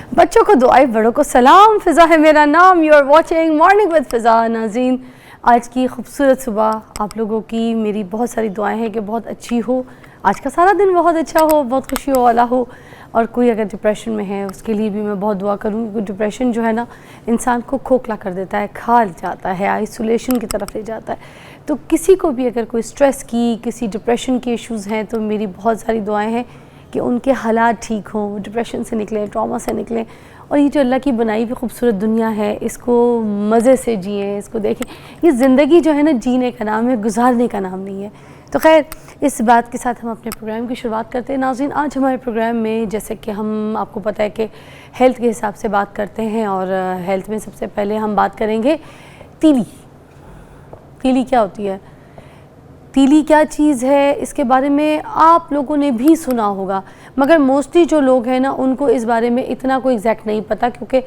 बच्चों को दुआएं, बड़ों को सलाम। फ़िज़ा है मेरा नाम। You are watching morning with Fiza. नाज़रीन, आज की खूबसूरत सुबह आप लोगों की मेरी बहुत सारी दुआएं हैं कि बहुत अच्छी हो, आज का सारा दिन बहुत अच्छा हो, बहुत खुशी वाला हो। और कोई अगर डिप्रेशन में है उसके लिए भी मैं बहुत दुआ करूँगी, क्योंकि डिप्रेशन जो है ना इंसान को खोखला कर देता है, खा जाता है, आइसोलेशन की तरफ ले जाता है। तो किसी को भी अगर कोई स्ट्रेस की, किसी डिप्रेशन के इश्यूज़ हैं तो मेरी बहुत सारी दुआएँ हैं कि उनके हालात ठीक हों, डिप्रेशन से निकलें, ट्रॉमा से निकलें। और ये जो अल्लाह की बनाई हुई खूबसूरत दुनिया है, इसको मज़े से जिएँ, इसको देखें। ये ज़िंदगी जो है ना जीने का नाम है, गुजारने का नाम नहीं है। तो खैर, इस बात के साथ हम अपने प्रोग्राम की शुरुआत करते हैं। नाज़रीन, आज हमारे प्रोग्राम में जैसे कि हम आपको पता है कि हेल्थ के हिसाब से बात करते हैं, और हेल्थ में सबसे पहले हम बात करेंगे तीली। तीली क्या होती है, तीली क्या चीज़ है, इसके बारे में आप लोगों ने भी सुना होगा, मगर मोस्टली जो लोग हैं ना उनको इस बारे में इतना कोई एग्जैक्ट नहीं पता, क्योंकि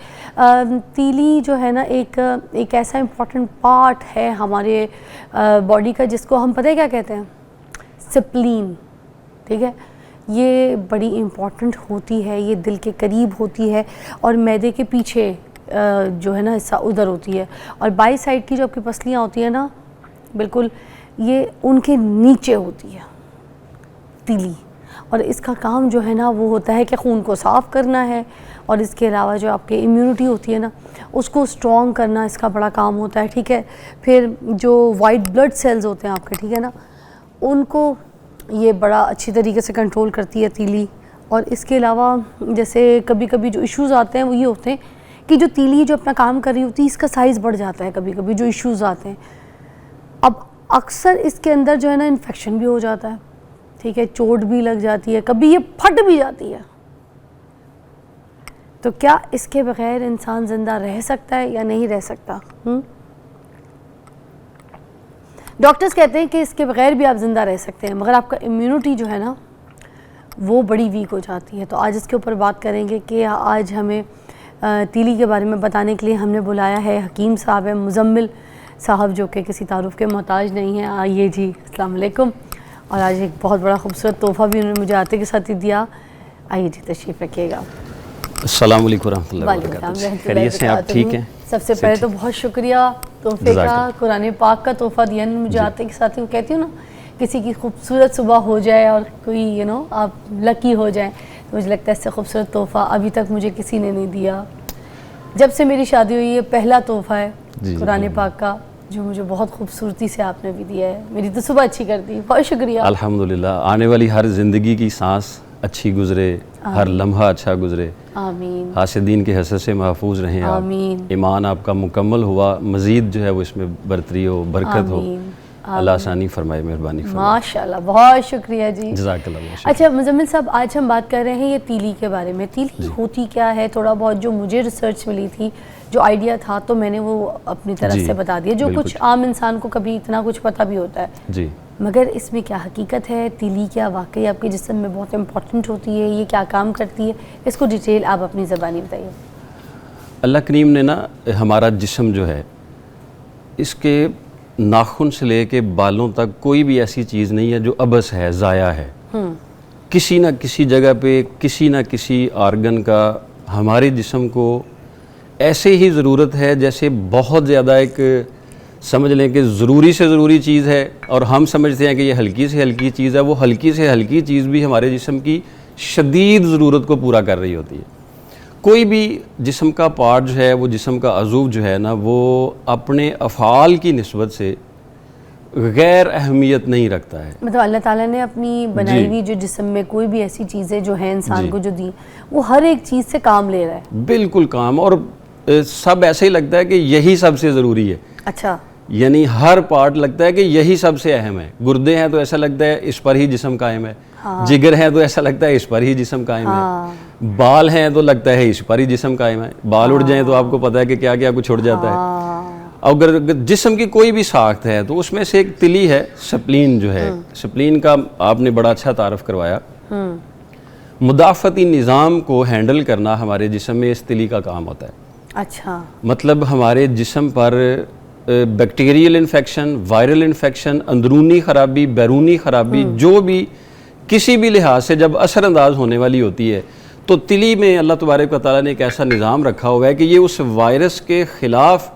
तीली जो है ना एक ऐसा इम्पॉर्टेंट पार्ट है हमारे बॉडी का, जिसको हम पता है क्या कहते हैं, स्प्लीन। ठीक है, ये बड़ी इम्पॉर्टेंट होती है, ये दिल के करीब होती है और मैदे के पीछे जो है ना हिस्सा उधर होती है, और बाई साइड की जो आपकी पसलियाँ होती है ना, बिल्कुल ये उनके नीचे होती है तीली। और इसका काम जो है ना वो होता है कि खून को साफ़ करना है, और इसके अलावा जो आपकी इम्यूनिटी होती है ना उसको स्ट्रॉन्ग करना इसका बड़ा काम होता है। ठीक है, फिर जो वाइट ब्लड सेल्स होते हैं आपके, ठीक है ना, उनको ये बड़ा अच्छी तरीके से कंट्रोल करती है तीली। और इसके अलावा जैसे कभी कभी जो इश्यूज़ आते हैं वो ये होते हैं कि जो तीली जो अपना काम कर रही होती है इसका साइज़ बढ़ जाता है, कभी कभी जो इश्यूज़ आते हैं। अब अक्सर इसके अंदर जो है ना इन्फेक्शन भी हो जाता है, ठीक है, चोट भी लग जाती है, कभी ये फट भी जाती है। तो क्या इसके बगैर इंसान ज़िंदा रह सकता है या नहीं रह सकता? डॉक्टर्स कहते हैं कि इसके बगैर भी आप ज़िंदा रह सकते हैं, मगर आपका इम्यूनिटी जो है ना वो बड़ी वीक हो जाती है। तो आज इसके ऊपर बात करेंगे कि आज हमें तीली के बारे में बताने के लिए हमने बुलाया है हकीम साहब है, मुजम्मिल साहब, जो कि किसी तारुफ के मोहताज नहीं है। आइए जी, अस्सलाम वालेकुम। और आज एक बहुत बड़ा खूबसूरत तोहफ़ा भी उन्होंने मुझे आते के साथ ही दिया। आइए जी, तशरीफ़ रखिएगा। अस्सलाम वालेकुम रहमतुल्लाहि व बरकातहू। खैरियत से आप ठीक हैं? सबसे पहले तो बहुत शुक्रिया तोहफ़े का, कुरान पाक का तोहफ़ा दिया मुझे आते के साथ ही। कहती हूँ ना, किसी की खूबसूरत सुबह हो जाए और कोई आप लकी हो जाए, तो मुझे लगता है इससे खूबसूरत तोहफ़ा अभी तक मुझे किसी ने नहीं दिया। जब से मेरी शादी हुई, ये पहला तोहफ़ा है कुरान पाक का जो मुझे बहुत खूबसूरती से आपने भी दिया है। मेरी तो सुबह अच्छी कर दी, बहुत शुक्रिया। अल्हम्दुलिल्लाह, आने वाली हर ज़िंदगी की सांस अच्छी गुजरे, हर लम्हा अच्छा गुजरे, आमीन। हासिदीन के हसद से महफूज रहें आप, आमीन। ईमान आपका मुकम्मल हुआ, मज़ीद जो है वो इसमें बरतरी हो, बरकत हो, अल्लाह आसानी फरमाए, मेहरबानी फरमाए। माशाल्लाह, बहुत शुक्रिया जी, जज़ाकल्लाह। अच्छा मुजम्मिल साहब, आज हम बात कर रहे हैं ये तीली के बारे में। तीली होती क्या है, थोड़ा बहुत जो मुझे रिसर्च मिली थी, जो आइडिया था, तो मैंने वो अपनी तरफ से बता दिया, जो कुछ आम इंसान को कभी इतना कुछ पता भी होता है जी। मगर इसमें क्या हकीकत है, तीली क्या वाकई आपके जिस्म में बहुत इंपॉर्टेंट होती है, ये क्या काम करती है, इसको डिटेल आप अपनी ज़बानी बताइए। अल्लाह करीम ने ना हमारा जिस्म जो है, इसके नाखून से लेके बालों तक कोई भी ऐसी चीज़ नहीं है जो अबस है, ज़ाया है। किसी न किसी जगह पे किसी न किसी आर्गन का हमारे जिस्म को ऐसे ही ज़रूरत है जैसे बहुत ज़्यादा एक समझ लें कि ज़रूरी से ज़रूरी चीज़ है, और हम समझते हैं कि ये हल्की से हल्की चीज़ है। वो हल्की से हल्की चीज़ भी हमारे जिस्म की शदीद ज़रूरत को पूरा कर रही होती है। कोई भी जिस्म का पार्ट जो है, वो जिस्म का अज़ूव जो है ना, वो अपने अफ़ाल की निस्बत से गैर अहमियत नहीं रखता है। मतलब अल्लाह ताला ने अपनी बनाई हुई जो जिस्म में कोई भी ऐसी चीज़ें जो है इंसान को जो दी, वो हर एक चीज़ से काम ले रहा है, बिल्कुल काम, और सब ऐसे ही लगता है कि यही सबसे ज़रूरी है। अच्छा, यानी हर पार्ट लगता है कि यही सबसे अहम है। गुर्दे हैं तो ऐसा लगता है इस पर ही जिस्म कायम है, हाँ। जिगर है तो ऐसा लगता है इस पर ही जिस्म कायम है, बाल हैं तो लगता है इस पर ही जिस्म कायम है, बाल उड़ जाएं तो आपको पता है कि क्या क्या कुछ उड़ जाता है। अगर जिस्म की कोई भी साख्त है तो उसमें से एक तिली है, स्प्लीन जो है। स्प्लीन का आपने बड़ा अच्छा तारफ़ करवाया। मुदाफ़ती निज़ाम को हैंडल करना हमारे जिस्म में इस तिली का काम होता है। अच्छा, मतलब हमारे जिस्म पर बैक्टीरियल इन्फेक्शन, वायरल इन्फेक्शन, अंदरूनी ख़राबी, बैरूनी ख़राबी, जो भी किसी भी लिहाज से जब असरअंदाज होने वाली होती है, तो तिली में अल्लाह तबारक व तआला ने एक ऐसा निज़ाम रखा हुआ है कि ये उस वायरस के ख़िलाफ़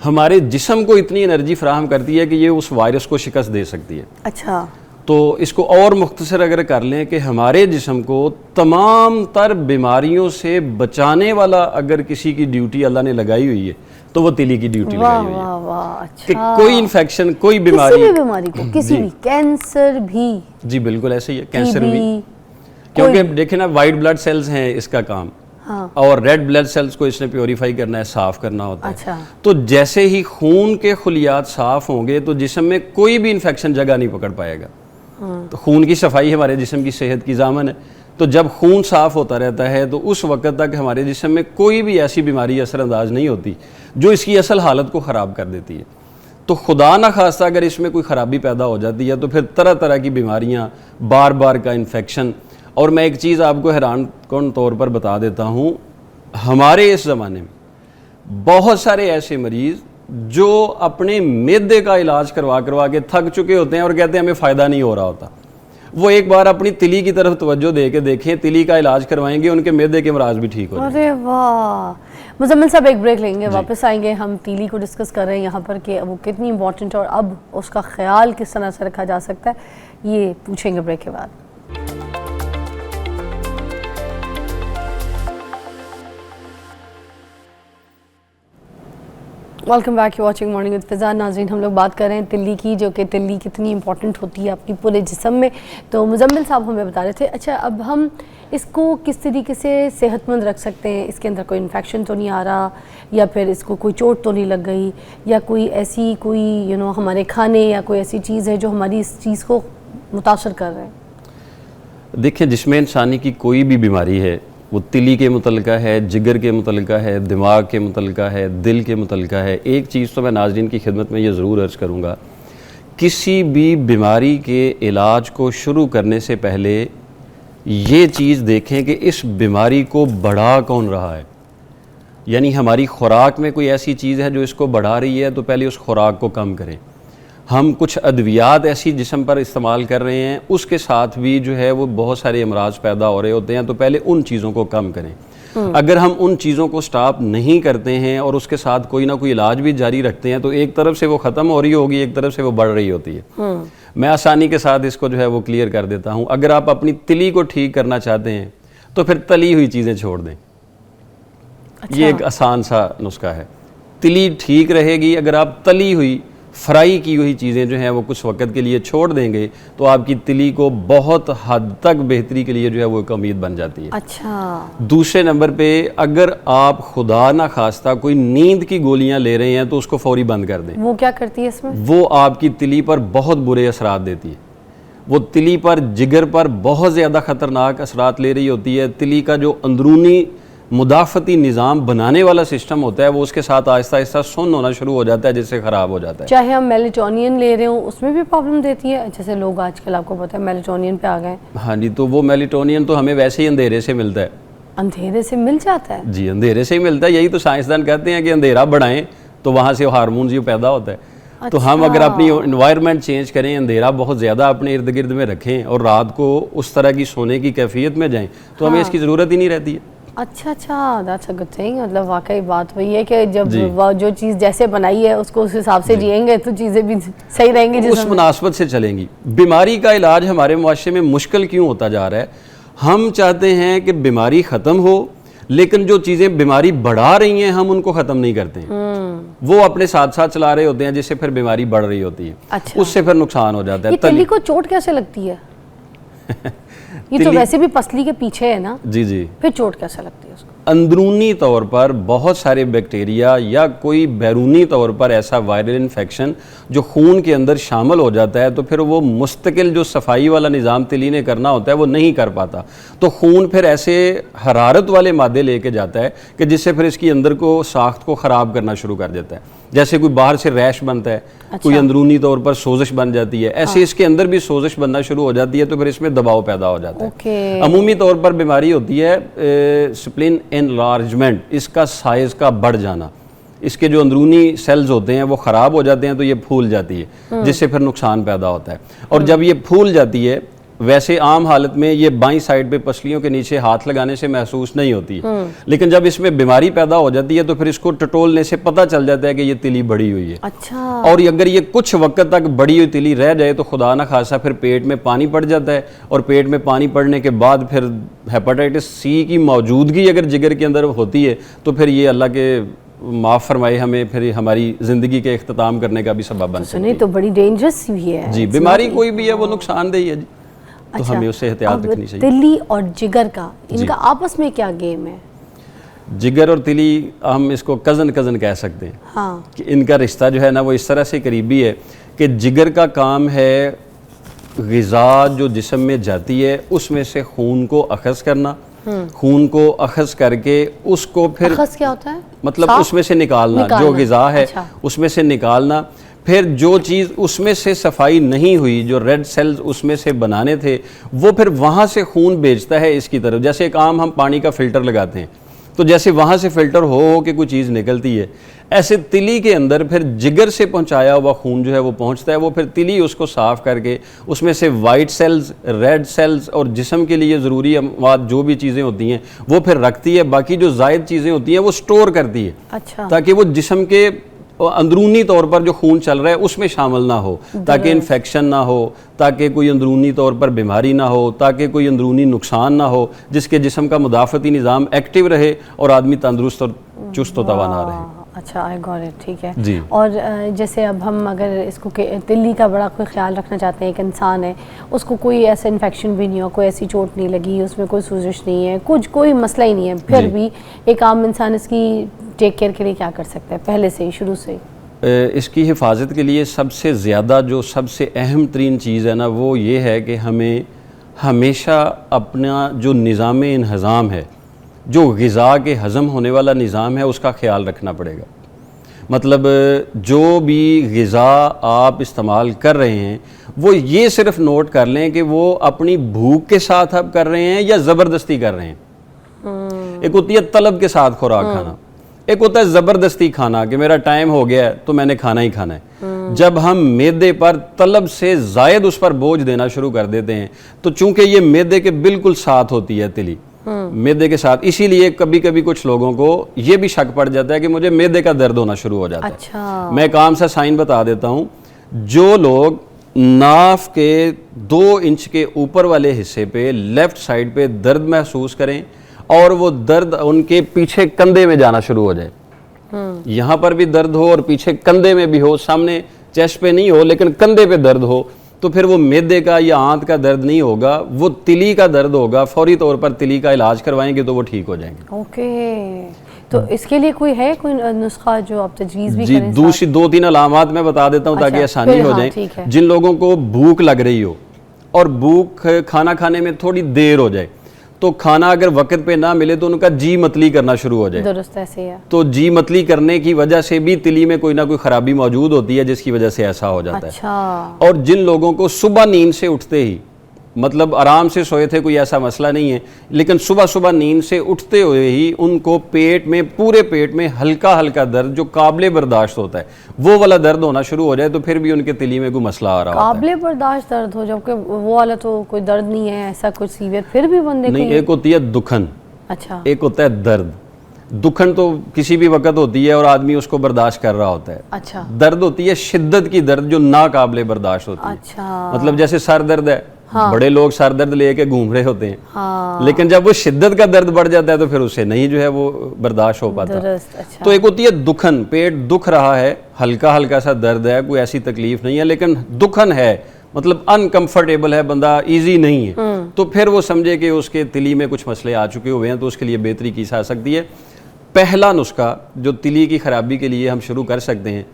हमारे जिस्म को इतनी एनर्जी फराहम करती है कि ये उस वायरस को शिकस्त दे सकती है। अच्छा, तो इसको और मुख्तसर अगर कर लें कि हमारे जिस्म को तमाम तर बीमारियों से बचाने वाला अगर किसी की ड्यूटी अल्लाह ने लगाई हुई है तो वो तिली की ड्यूटी वाह लगाई हुई है वाह वाह, कि अच्छा। कोई इन्फेक्शन, कोई किसी बीमारी, भी बीमारी को, किसी जी। भी, कैंसर भी, जी बिल्कुल ऐसे ही है, कैंसर TB, भी, क्योंकि देखें ना वाइट ब्लड सेल्स हैं इसका काम, हाँ, और रेड ब्लड सेल्स को इसने प्योरीफाई करना है, साफ करना होता है। अच्छा, तो जैसे ही खून के खुलियात साफ होंगे तो जिस्म में कोई भी इन्फेक्शन जगह नहीं पकड़ पाएगा। तो खून की सफाई हमारे जिस्म की सेहत की ज़ामन है। तो जब खून साफ होता रहता है तो उस वक्त तक हमारे जिस्म में कोई भी ऐसी बीमारी असरअंदाज नहीं होती जो इसकी असल हालत को ख़राब कर देती है। तो खुदा न खास्ता अगर इसमें कोई ख़राबी पैदा हो जाती है तो फिर तरह तरह की बीमारियां, बार बार का इन्फेक्शन। और मैं एक चीज़ आपको हैरान कौन तौर पर बता देता हूँ, हमारे इस ज़माने में बहुत सारे ऐसे मरीज़ जो अपने मैदे का इलाज करवा करवा के थक चुके होते हैं और कहते हैं हमें फ़ायदा नहीं हो रहा होता, वो एक बार अपनी तिली की तरफ तवज्जो दे के देखें, तिली का इलाज करवाएंगे, उनके मैदे के मराज भी ठीक हो जाएंगे। अरे वाह। मुजम्मिल साहब एक ब्रेक लेंगे, वापस आएंगे। हम तिली को डिस्कस कर रहे हैं यहाँ पर कि वो कितनी इंपॉर्टेंट है और अब उसका ख्याल किस तरह से रखा जा सकता है, ये पूछेंगे ब्रेक के बाद। Welcome back, you watching morning with Fiza. नाज़रीन, हम लोग बात कर रहे हैं तिल्ली की, जो कि तिल्ली कितनी इंपॉर्टेंट होती है अपनी पूरे जिस्म में। तो मुजम्मिल साहब हमें बता रहे थे, अच्छा अब हम इसको किस तरीके से सेहतमंद रख सकते हैं? इसके अंदर कोई इन्फेक्शन तो नहीं आ रहा, या फिर इसको कोई चोट तो नहीं लग गई, या कोई ऐसी कोई हमारे खाने या कोई ऐसी चीज़ है जो हमारी इस चीज़ को मुतासर कर रहे हैं? देखिए, जिसमें इंसानी की कोई भी बीमारी है वो तिली के मुतल्लिका है, जिगर के मुतल्लिका है, दिमाग के मुतल्लिका है, दिल के मुतल्लिका है। एक चीज़ तो मैं नाज़रीन की खिदमत में ये ज़रूर अर्ज़ करूँगा, किसी भी बीमारी के इलाज को शुरू करने से पहले ये चीज़ देखें कि इस बीमारी को बढ़ा कौन रहा है। यानी हमारी खुराक में कोई ऐसी चीज़ है जो इसको बढ़ा रही है, तो पहले उस खुराक को कम करें। हम कुछ अद्वियात ऐसी जिस्म पर इस्तेमाल कर रहे हैं, उसके साथ भी जो है वो बहुत सारे अमराज पैदा हो रहे होते हैं, तो पहले उन चीज़ों को कम करें। अगर हम उन चीज़ों को स्टॉप नहीं करते हैं और उसके साथ कोई ना कोई इलाज भी जारी रखते हैं, तो एक तरफ से वो ख़त्म हो रही होगी, एक तरफ से वो बढ़ रही होती है। मैं आसानी के साथ इसको जो है वो क्लियर कर देता हूँ। अगर आप अपनी तिली को ठीक करना चाहते हैं तो फिर तली हुई चीज़ें छोड़ दें। अच्छा। ये एक आसान सा नुस्खा है। तिली ठीक रहेगी अगर आप तली हुई, फ्राई की हुई चीज़ें जो हैं वो कुछ वक्त के लिए छोड़ देंगे, तो आपकी तिली को बहुत हद तक बेहतरी के लिए जो है वो एक उम्मीद बन जाती है। अच्छा। दूसरे नंबर पे, अगर आप खुदा ना खास्ता कोई नींद की गोलियां ले रहे हैं तो उसको फौरी बंद कर दें। वो क्या करती है इसमें? वो आपकी तिली पर बहुत बुरे असरात देती है। वो तिली पर, जिगर पर बहुत ज़्यादा ख़तरनाक असरात ले रही होती है। तिली का जो अंदरूनी मुदाफ़ती निज़ाम बनाने वाला सिस्टम होता है वो उसके साथ आहिस्ता आहिस्ता सुन्न होना शुरू हो जाता है, जिससे ख़राब हो जाता है। चाहे हम मेलेटोनियन ले रहे हो उसमें भी प्रॉब्लम देती है। जैसे लोग आजकल, आपको पता है, मेलेटोनियन पे आ गए। हाँ जी, तो वो मेलेटोनियन तो हमें वैसे ही अंधेरे से मिलता है। अंधेरे से मिल जाता है? जी, अंधेरे से ही मिलता है। यही तो साइंसदान कहते हैं कि अंधेरा बढ़ाएं तो वहाँ से हार्मोन ये पैदा होता है। तो हम अगर अपनी इन्वायरमेंट चेंज करें, अंधेरा बहुत ज़्यादा अपने इर्द गिर्द में रखें और रात को उस तरह की सोने की कैफियत में जाएं, तो हमें इसकी ज़रूरत ही नहीं रहती है। अच्छा अच्छा, दैट्स अ गुड थिंग। मतलब वाकई बात वही है कि जब जो चीज़ जैसे बनाई है उसको उस हिसाब से जिएंगे तो चीज़ें भी सही रहेंगी, उस मुनासबत से चलेंगी। बीमारी का इलाज हमारे मुआशरे में मुश्किल क्यों होता जा रहा है? हम चाहते हैं कि बीमारी ख़त्म हो, लेकिन जो चीज़ें बीमारी बढ़ा रही हैं हम उनको ख़त्म नहीं करते हैं। वो अपने साथ साथ चला रहे होते हैं, जिससे फिर बीमारी बढ़ रही होती है। अच्छा। उससे फिर नुकसान हो जाता है। ये तिली को चोट कैसे लगती है? ये तो वैसे भी पसली के पीछे है ना? जी जी। फिर चोट कैसे लगती है उसको? अंदरूनी तौर पर बहुत सारे बैक्टीरिया या कोई बैरूनी तौर पर ऐसा वायरल इन्फेक्शन जो खून के अंदर शामिल हो जाता है, तो फिर वो मुस्तकिल जो सफाई वाला निज़ाम तिली ने करना होता है वो नहीं कर पाता। तो खून फिर ऐसे हरारत वाले मादे लेके जाता है कि जिससे फिर इसकी अंदर को साख्त को ख़राब करना शुरू कर देता है। जैसे कोई बाहर से रैश बनता है, अच्छा। कोई अंदरूनी तौर पर सोजिश बन जाती है, ऐसे इसके अंदर भी सोजिश बनना शुरू हो जाती है, तो फिर इसमें दबाव पैदा हो जाता है। अमूमी तौर पर बीमारी होती है स्प्लिन एनलार्जमेंट, इसका साइज़ का बढ़ जाना। इसके जो अंदरूनी सेल्स होते हैं वो ख़राब हो जाते हैं, तो ये फूल जाती है, जिससे फिर नुकसान पैदा होता है। और जब ये फूल जाती है, वैसे आम हालत में ये बाईं साइड पे पसलियों के नीचे हाथ लगाने से महसूस नहीं होती है, लेकिन जब इसमें बीमारी पैदा हो जाती है तो फिर इसको टटोलने से पता चल जाता है कि ये तिली बड़ी हुई है। अच्छा। और अगर ये कुछ वक्त तक बड़ी हुई तिली रह जाए तो खुदा ना खासा फिर पेट में पानी पड़ जाता है, और पेट में पानी पड़ने के बाद फिर हेपेटाइटिस सी की मौजूदगी अगर जिगर के अंदर होती है तो फिर ये अल्लाह के माफ़ फरमाए हमें फिर हमारी ज़िंदगी के इख्तिताम करने का भी सबब बन सकती है। तो बड़ी डेंजरस भी है जी, बीमारी कोई भी है वो नुकसानदेही है जी, तो हमें उससे एहतियात रखनी चाहिए। तिली और जिगर का इनका आपस में क्या गेम है? जिगर और तिली हम इसको कज़न कज़न कह सकते हैं। हाँ। कि इनका रिश्ता जो है ना वो इस तरह से करीबी है कि जिगर का काम है ग़िज़ा जो जिस्म में जाती है उसमें से खून को अखज़ करना, खून को अखज़ करके उसको फिर अखज़ क्या होता है? मतलब उसमें से निकालना जो ग़िज़ा है। अच्छा। उसमें से निकालना, फिर जो चीज़ उसमें से सफाई नहीं हुई, जो रेड सेल्स उसमें से बनाने थे, वो फिर वहाँ से खून भेजता है इसकी तरफ। जैसे एक आम हम पानी का फ़िल्टर लगाते हैं तो जैसे वहाँ से फ़िल्टर हो के कोई चीज़ निकलती है, ऐसे तिली के अंदर फिर जिगर से पहुँचाया हुआ खून जो है वो पहुँचता है। वो फिर तिली उसको साफ़ करके उसमें से वाइट सेल्स, रेड सेल्स और जिस्म के लिए ज़रूरी अमवाद जो भी चीज़ें होती हैं वो फिर रखती है। बाकी जो ज़ायद चीज़ें होती हैं वो स्टोर करती है। अच्छा। ताकि वो जिस्म के अंदरूनी तौर पर जो खून चल रहा है उसमें शामिल ना हो, ताकि इन्फेक्शन ना हो, ताकि कोई अंदरूनी तौर पर बीमारी ना हो, ताकि कोई अंदरूनी नुकसान ना हो, जिसके जिस्म का मुदाफ़ती निज़ाम एक्टिव रहे और आदमी तंदुरुस्त और चुस्त व तवाना रहे। अच्छा, आई गॉट इट, ठीक है जी। और जैसे अब हम अगर इसको तिल्ली का बड़ा कोई ख्याल रखना चाहते हैं, एक इंसान है उसको कोई ऐसा इन्फेक्शन भी नहीं हो, कोई ऐसी चोट नहीं लगी, उसमें कोई सूजिश नहीं है, कुछ कोई मसला ही नहीं है, फिर भी एक आम इंसान इसकी टेक केयर के लिए क्या कर सकता है पहले से ही, शुरू से ही? इसकी हिफाजत के लिए सबसे ज़्यादा जो सबसे अहम तरीन चीज़ है ना वो ये है कि हमें हमेशा अपना जो निज़ाम इंहज़ाम है, जो ग़िज़ा के हज़म होने वाला निज़ाम है उसका ख़्याल रखना पड़ेगा। मतलब जो भी ग़िज़ा आप इस्तेमाल कर रहे हैं वो ये सिर्फ नोट कर लें कि वो अपनी भूख के साथ आप कर रहे हैं या ज़बरदस्ती कर रहे हैं। एक होती है तलब के साथ खुराक खाना, एक होता है ज़बरदस्ती खाना कि मेरा टाइम हो गया है तो मैंने खाना ही खाना है। जब हम मैदे पर तलब से ज़ायद उस पर बोझ देना शुरू कर देते हैं तो चूंकि ये मैदे के बिल्कुल साथ होती है तिली, मैदे के साथ, इसीलिए कभी कभी कुछ लोगों को ये भी शक पड़ जाता है कि मुझे मैदे का दर्द होना शुरू हो जाता है। अच्छा। मैं एक आम सा साइन बता देता हूँ, जो लोग नाफ के 2 इंच के ऊपर वाले हिस्से पे लेफ्ट साइड पे दर्द महसूस करें और वो दर्द उनके पीछे कंधे में जाना शुरू हो जाए, यहाँ पर भी दर्द हो और पीछे कंधे में भी हो, सामने चेस्ट पे नहीं हो लेकिन कंधे पे दर्द हो, तो फिर वो मैदे का या आंत का दर्द नहीं होगा, वो तिली का दर्द होगा। फौरी तौर पर तिली का इलाज करवाएंगे तो वो ठीक हो जाएंगे। ओके, तो इसके लिए कोई है कोई नुस्खा जो आप तजवीज़ भी जी, करें? दूसरी 2-3 अलामात मैं बता देता हूँ ताकि आसानी हो जाए। जिन लोगों को भूख लग रही हो और भूख खाना खाने में थोड़ी देर हो जाए तो खाना अगर वक्त पे ना मिले तो उनका जी मतली करना शुरू हो जाए। दुरुस्त ऐसे है। तो जी मतली करने की वजह से भी तिली में कोई ना कोई खराबी मौजूद होती है जिसकी वजह से ऐसा हो जाता है। और जिन लोगों को सुबह नींद से उठते ही, मतलब आराम से सोए थे कोई ऐसा मसला नहीं है, लेकिन सुबह सुबह नींद से उठते हुए ही उनको पेट में, पूरे पेट में हल्का हल्का दर्द जो काबिले बर्दाश्त होता है वो वाला दर्द होना शुरू हो जाए तो फिर भी उनके तिली में कोई मसला आ रहा होता है। काबिले बर्दाश्त दर्द हो, जबकि वो वाला तो कोई दर्द नहीं है ऐसा कुछ सीवियर, फिर भी बंदे नहीं, एक होती है दुखन, अच्छा, एक होता है दर्द। दुखन तो किसी भी वक्त होती है और आदमी उसको बर्दाश्त कर रहा होता है। अच्छा। दर्द होती है शिद्दत की दर्द जो ना काबिले बर्दाश्त होती है। अच्छा। मतलब जैसे सर दर्द है, हाँ। बड़े लोग सर दर्द लेके घूम रहे होते हैं, हाँ। लेकिन जब वो शिद्दत का दर्द बढ़ जाता है तो फिर उससे नहीं जो है वो बर्दाश्त हो पाता। अच्छा। तो एक होती है दुखन, पेट दुख रहा है, हल्का हल्का सा दर्द है, कोई ऐसी तकलीफ नहीं है लेकिन दुखन है, मतलब अनकंफर्टेबल है, बंदा इजी नहीं है, तो फिर वो समझे कि उसके तिली में कुछ मसले आ चुके हुए हैं तो उसके लिए बेहतरी की जा सकती है। पहला नुस्खा जो तिली की खराबी के लिए हम शुरू कर सकते हैं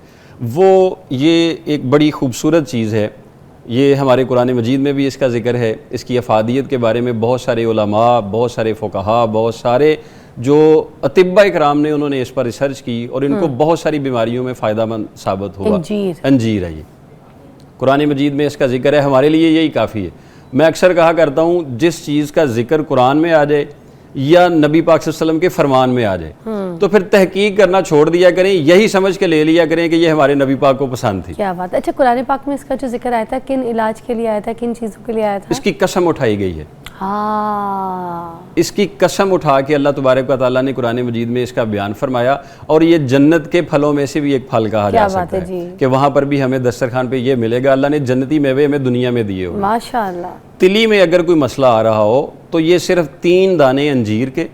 वो ये एक बड़ी खूबसूरत चीज़ है, ये हमारे कुरान मजीद में भी इसका जिक्र है। इसकी अफादियत के बारे में बहुत सारे उलमा, बहुत सारे फ़ुक़हा, बहुत सारे जो अतिब्बा इकराम ने उन्होंने इस पर रिसर्च की और इनको बहुत सारी बीमारियों में फ़ायदामंद साबित हुआ। अंजीर है, ये कुरान मजीद में इसका जिक्र है, हमारे लिए यही काफ़ी है। मैं अक्सर कहा करता हूँ जिस चीज़ का जिक्र कुरान में आ जाए या नबी पाक सल्लल्लाहु अलैहि वसल्लम के फरमान में आ जाए, तो फिर तहकीक करना छोड़ दिया करें, यही समझ के ले लिया करें कि ये हमारे नबी पाक को पसंद थी। क्या बात है। अच्छा, कुरान पाक में इसका जो जिक्र आया था किन इलाज के लिए आया था, किन चीज़ों के लिए आया था? इसकी कसम उठाई गई है। हाँ, इसकी कसम उठा के अल्लाह तबारक व तआला ने कुरान मजीद में इसका बयान फरमाया, और ये जन्नत के फलों में से भी एक फल कहा जा सकता है कि वहाँ पर भी हमें दस्तरखान पे ये मिलेगा। अल्लाह ने जन्नती मेवे हमें दुनिया में दिए हो। माशाअल्लाह। तिली में अगर कोई मसला आ रहा हो तो ये सिर्फ 3 दाने अंजीर के,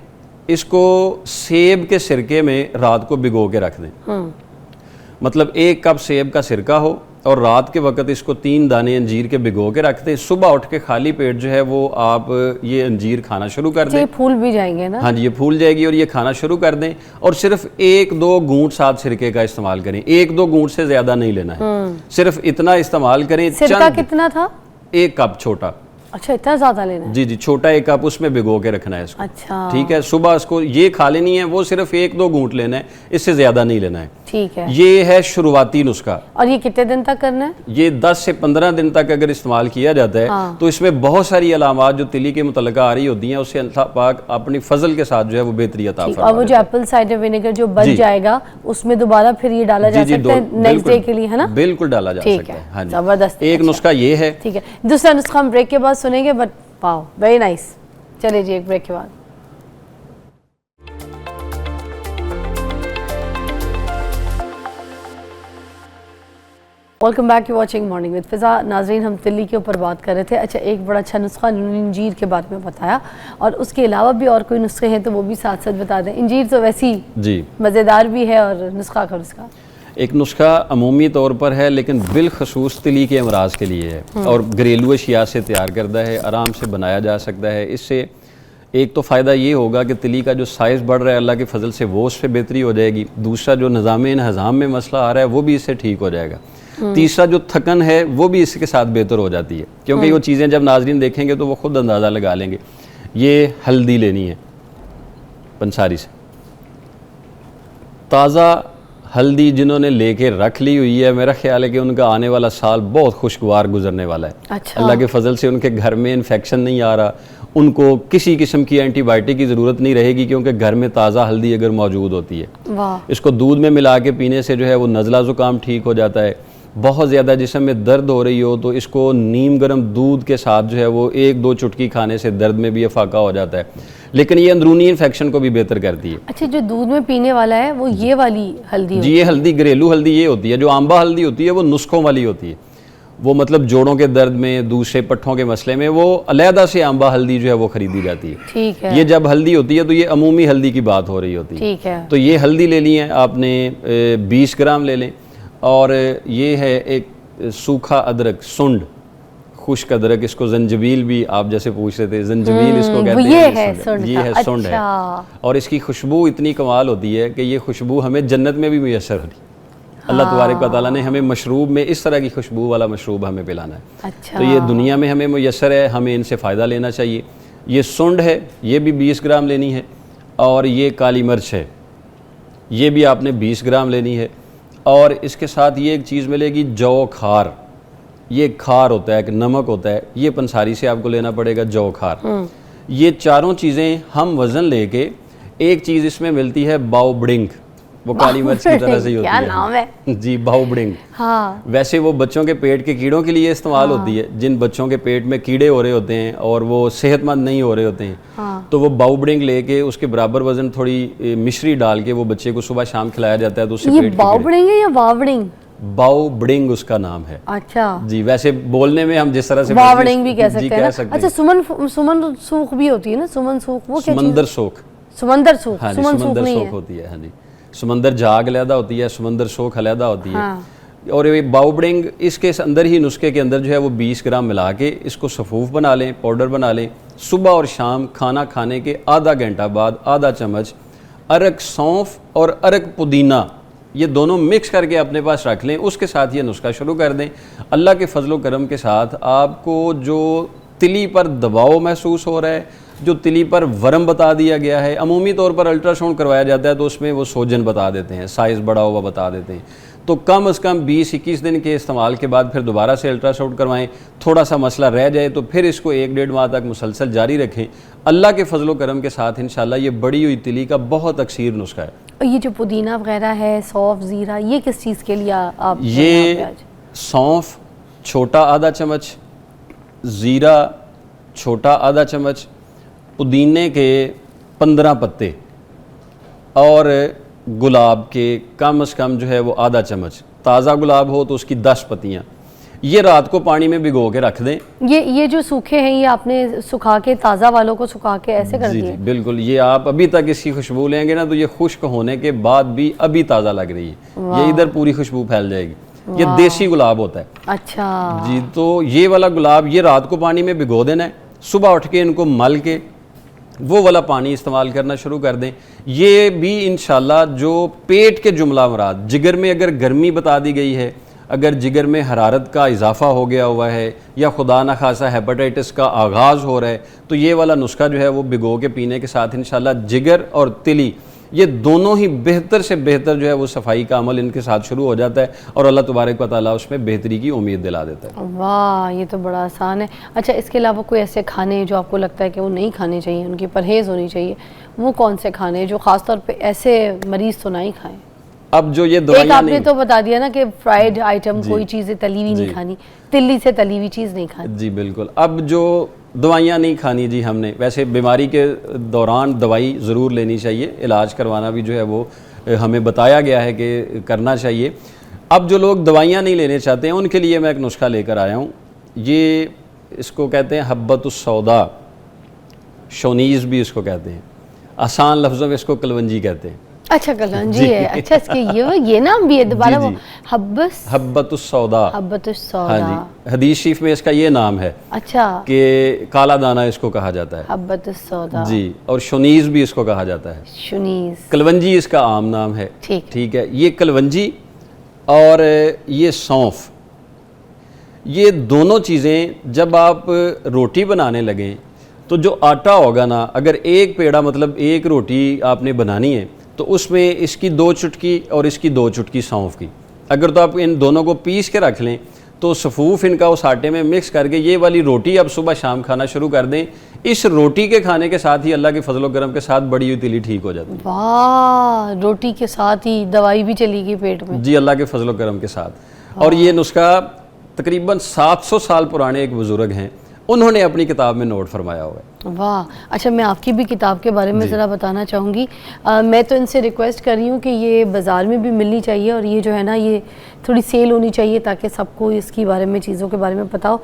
इसको सेब के सिरके में रात को भिगो के रख दें। मतलब 1 कप सेब का सिरका हो और रात के वक्त इसको 3 दाने अंजीर के भिगो के रख दें। सुबह उठ के खाली पेट जो है वो आप ये अंजीर खाना शुरू कर दें। ये फूल भी जाएंगे ना? हाँ जी, ये फूल जाएगी और ये खाना शुरू कर दें, और सिर्फ 1-2 घूंट साथ सिरके का इस्तेमाल करें। 1-2 घूंट से ज्यादा नहीं लेना है, सिर्फ इतना इस्तेमाल करें। सिरका कितना था? 1 कप छोटा। अच्छा, इतना ज्यादा लेना है? जी जी, छोटा 1 कप उसमें भिगो के रखना है इसको। अच्छा, ठीक है। सुबह इसको ये खा लेनी है, वो सिर्फ 1-2 घूंट लेना है, इससे ज्यादा नहीं लेना है। ठीक है। ये है शुरुआती नुस्खा। और ये कितने दिन तक करना है? ये 10 से 15 दिन तक अगर इस्तेमाल किया जाता है तो इसमें बहुत सारी अलामात जो तिली के मुतल्लिका आ रही होती हैं उससे अल्लाह पाक अपनी फजल के साथ जो है वो बेहतरी अता फरमा। और वो जो एप्पल साइडर विनेगर जो बच जाएगा उसमें दोबारा फिर ये डाला जा सकता है नेक्स्ट डे के लिए, है ना? बिल्कुल डाला जा सकता है। हाँ जी, जबरदस्त। एक नुस्खा ये है। ठीक है, दूसरा नुस्खा हम ब्रेक के बाद सुनेंगे। But wow, very nice. चलिए जी, एक ब्रेक के बाद। Welcome back, you watching morning with Fiza. नाज़रीन, हम तिल्ली के ऊपर बात कर रहे थे। अच्छा, एक बड़ा अच्छा नुस्खा इंजीर के बारे में बताया, और उसके अलावा भी और कोई नुस्खे हैं तो वो भी साथ साथ बता दें। इंजीर तो वैसी जी मज़ेदार भी है, और नुस्खा का उसका एक नुस्खा अमूमी तौर पर है लेकिन बिलखसूस तिली के अमराज के लिए है, और घरेलू अशिया से तैयार करता है, आराम से बनाया जा सकता है। इससे एक तो फ़ायदा ये होगा कि तिली का जो साइज़ बढ़ रहा है अल्लाह के फजल से वो उससे बेहतरी हो जाएगी। दूसरा, जो निज़ाम हज़ाम में मसला आ रहा है वो भी इससे ठीक हो जाएगा। तीसरा, जो थकन है वो भी इसके साथ बेहतर हो जाती है, क्योंकि वो चीज़ें जब नाज़रीन देखेंगे तो वो खुद अंदाज़ा लगा लेंगे। ये हल्दी लेनी है पंसारी से, ताज़ा हल्दी जिन्होंने लेके रख ली हुई है, मेरा ख्याल है कि उनका आने वाला साल बहुत खुशगवार गुजरने वाला है। अच्छा। अल्लाह के फजल से उनके घर में इन्फेक्शन नहीं आ रहा, उनको किसी किस्म की एंटीबायोटिक की ज़रूरत नहीं रहेगी, क्योंकि घर में ताज़ा हल्दी अगर मौजूद होती है। वाह। इसको दूध में मिला के पीने से जो है वो नज़ला ज़ुकाम ठीक हो जाता है। बहुत ज़्यादा जिस्म में दर्द हो रही हो तो इसको नीम गर्म दूध के साथ जो है वो 1-2 चुटकी खाने से दर्द में भी अफाका हो जाता है, लेकिन ये अंदरूनी इन्फेक्शन को भी बेहतर करती है। अच्छा, जो दूध में पीने वाला है वो ये वाली हल्दी जी, ये हल्दी घरेलू हल्दी ये होती है। जो आंबा हल्दी होती है वो नुस्खों वाली होती है, वो मतलब जोड़ों के दर्द में, दूसरे पट्ठों के मसले में वो अलहदा से आंबा हल्दी जो है वो खरीदी जाती है। ठीक है। ये जब हल्दी होती है तो ये अमूमी हल्दी की बात हो रही होती है। ठीक है। तो ये हल्दी ले ली है आपने, 20 ग्राम ले लें, और ये है एक सूखा अदरक, सुंड, खुश्क अदरक, इसको जंजबील भी आप जैसे पूछ रहे थे, जंजबील इसको कहते हैं। ये है सुंड है, और इसकी खुशबू इतनी कमाल होती है कि ये खुशबू हमें जन्नत में भी मुयस्सर होती है। अल्लाह तबारक व तआला ने हमें मशरूब में इस तरह की खुशबू वाला मशरूब हमें पिलाना है। अच्छा। तो ये दुनिया में हमें मुयस्सर है, हमें इनसे फ़ायदा लेना चाहिए। ये सुंड है, ये भी 20 ग्राम लेनी है, और ये काली मिर्च है, ये भी आपने 20 ग्राम लेनी है। और इसके साथ ये एक चीज़ मिलेगी, जौ खार। ये खार होता है, एक नमक होता है, ये पंसारी से आपको लेना पड़ेगा, जौ खार। ये चारों चीज़ें हम वज़न लेके, एक चीज़ इसमें मिलती है बाउबडिंग, वो काली मिर्च की तरह से ही होती है। क्या नाम है? जी, बाउबडिंग। हाँ। वैसे वो बच्चों के पेट के कीड़ों के लिए इस्तेमाल होती है, जिन बच्चों के पेट में कीड़े हो रहे होते हैं और वो सेहतमंद नहीं हो रहे होते हैं। हाँ। तो वो बाउबडिंग लेके उसके बराबर वजन थोड़ी मिश्री डाल के वो बच्चे को सुबह शाम खिलाया जाता है, तो उससे ये बाउबडिंग है या वावडिंग? बाउबडिंग उसका नाम है। अच्छा जी, वैसे बोलने में हम जिस तरह से वावडिंग भी कह जी, सकते कह हैं सकते ना। अच्छा, सुमन सूख भी होती है ना? सुमन सूख वो क्या चीज़? समंदर सोख। समंदर सूख। हाँ जी, समंदर सोख होती है। हाँ जी, समंदर झाग अलहदा होती है, समंदर सोख अलहदा होती है। हाँ। और ये बाउबडिंग इसके अंदर ही, नुस्खे के अंदर जो है वो 20 ग्राम मिला के इसको सफूफ बना लें, पाउडर बना लें। सुबह और शाम खाना खाने के आधा घंटा बाद आधा चम्मच अरक सौंफ और अरक पुदीना, ये दोनों मिक्स करके अपने पास रख लें। उसके साथ ये नुस्खा शुरू कर दें। अल्लाह के फजलो करम के साथ आपको जो तिली पर दबाव महसूस हो रहा है, जो तिली पर वरम बता दिया गया है, अमूमी तौर पर अल्ट्रासाउंड करवाया जाता है तो उसमें वो सोजन बता देते हैं, साइज़ बड़ा हुआ बता देते हैं। तो कम से कम 20-21 दिन के इस्तेमाल के बाद फिर दोबारा से अल्ट्रासाउंड करवाएं। थोड़ा सा मसला रह जाए तो फिर इसको 1-1.5 माह तक मुसलसल जारी रखें। अल्लाह के फजलो करम के साथ इंशाल्लाह ये बड़ी हुई तिली का बहुत अक्सीर नुस्खा है। और ये जो पुदीना वगैरह है, सौंफ, ज़ीरा, ये किस चीज़ के लिए आप ये यहाँ पे आज? सौंफ छोटा आधा चम्मच, ज़ीरा छोटा आधा चम्मच, पुदीने के 15 पत्ते और गुलाब के कम से कम जो है वो आधा चम्मच, ताज़ा गुलाब हो तो उसकी 10 पत्तियाँ, ये रात को पानी में भिगो के रख दें। ये जो सूखे हैं ये आपने सुखा के, ताज़ा वालों को सुखा के ऐसे कर जी दिए? जी बिल्कुल, ये आप अभी तक इसकी खुशबू लेंगे ना तो ये खुश्क होने के बाद भी अभी ताज़ा लग रही है, ये इधर पूरी खुशबू फैल जाएगी। ये देसी गुलाब होता है। अच्छा जी, तो ये वाला गुलाब ये रात को पानी में भिगो देना है, सुबह उठ के इनको मल के वो वाला पानी इस्तेमाल करना शुरू कर दें। ये भी इंशाल्लाह जो पेट के जुमला मुराद, जिगर में अगर गर्मी बता दी गई है, अगर जिगर में हरारत का इजाफा हो गया हुआ है या खुदा न खासा हेपेटाइटिस का आगाज़ हो रहा है, तो ये वाला नुस्खा जो है वो भिगो के पीने के साथ इंशाल्लाह जिगर और तिली ये दोनों ही बेहतर से बेहतर जो है वो सफाई का अमल इनके साथ शुरू हो जाता है और अल्लाह तबारक व तआला उसमें बेहतरी की उम्मीद दिला देता है। वाह, ये तो बड़ा आसान है। अच्छा, इसके अलावा कोई ऐसे खाने जो आपको लगता है कि वो नहीं खाने चाहिए, उनकी परहेज़ होनी चाहिए, वो कौन से खाने हैं जो ख़ास तौर पे ऐसे मरीज़ तो नहीं खाएं? अब जो ये एक दवाइयाँ आपने तो बता दिया ना कि फ्राइड आइटम, कोई चीज़ें तली हुई नहीं जी। खानी, तिल्ली से तली हुई चीज़ नहीं खानी। जी बिल्कुल, अब जो दवाइयाँ नहीं खानी जी हमने, वैसे बीमारी के दौरान दवाई ज़रूर लेनी चाहिए, इलाज करवाना भी जो है वो हमें बताया गया है कि करना चाहिए। अब जो लोग दवाइयाँ नहीं लेने चाहते हैं उनके लिए मैं एक नुस्खा लेकर आया हूँ। ये इसको कहते हैं हब्बतुस सौदा, शोनीज़ भी इसको कहते हैं, आसान लफ्ज़ों में इसको कलवंजी कहते हैं। अच्छा, कलौंजी है। अच्छा, इसके ये नाम भी है दोबारा? जी, वो जी। हब्बतुस हब्बतुस सौदा। हाँ जी, हदीस शरीफ में इसका ये नाम है अच्छा, कि काला दाना इसको कहा जाता है हब्बतुस सौदा जी, और शोनीज़ भी इसको कहा जाता है। शुनीज़, कलवंजी इसका आम नाम है। ठीक। ठीक है, ये कलवंजी और ये सौंफ, ये दोनों चीज़ें जब आप रोटी बनाने लगें तो जो आटा होगा ना, अगर एक पेड़ा मतलब एक रोटी आपने बनानी है तो उसमें इसकी 2 चुटकी और इसकी 2 चुटकी सौंफ की, अगर तो आप इन दोनों को पीस के रख लें तो सफ़ूफ इनका उस आटे में मिक्स करके ये वाली रोटी आप सुबह शाम खाना शुरू कर दें। इस रोटी के खाने के साथ ही अल्लाह के फजलो करम के साथ बड़ी हुई तिली ठीक हो जाती है। वाह, रोटी के साथ ही दवाई भी चली गई पेट में? जी, अल्लाह के फजलो करम के साथ। और ये नुस्खा तकरीबन 700 साल पुराने एक बुज़ुर्ग हैं, उन्होंने अपनी किताब में नोट फरमाया हुआ है। वाह। अच्छा, मैं आपकी भी किताब के बारे में ज़रा बताना चाहूँगी। मैं तो इनसे रिक्वेस्ट कर रही हूँ कि ये बाज़ार में भी मिलनी चाहिए और ये जो है ना ये थोड़ी सेल होनी चाहिए ताकि सबको इसके बारे में, चीज़ों के बारे में पता हो।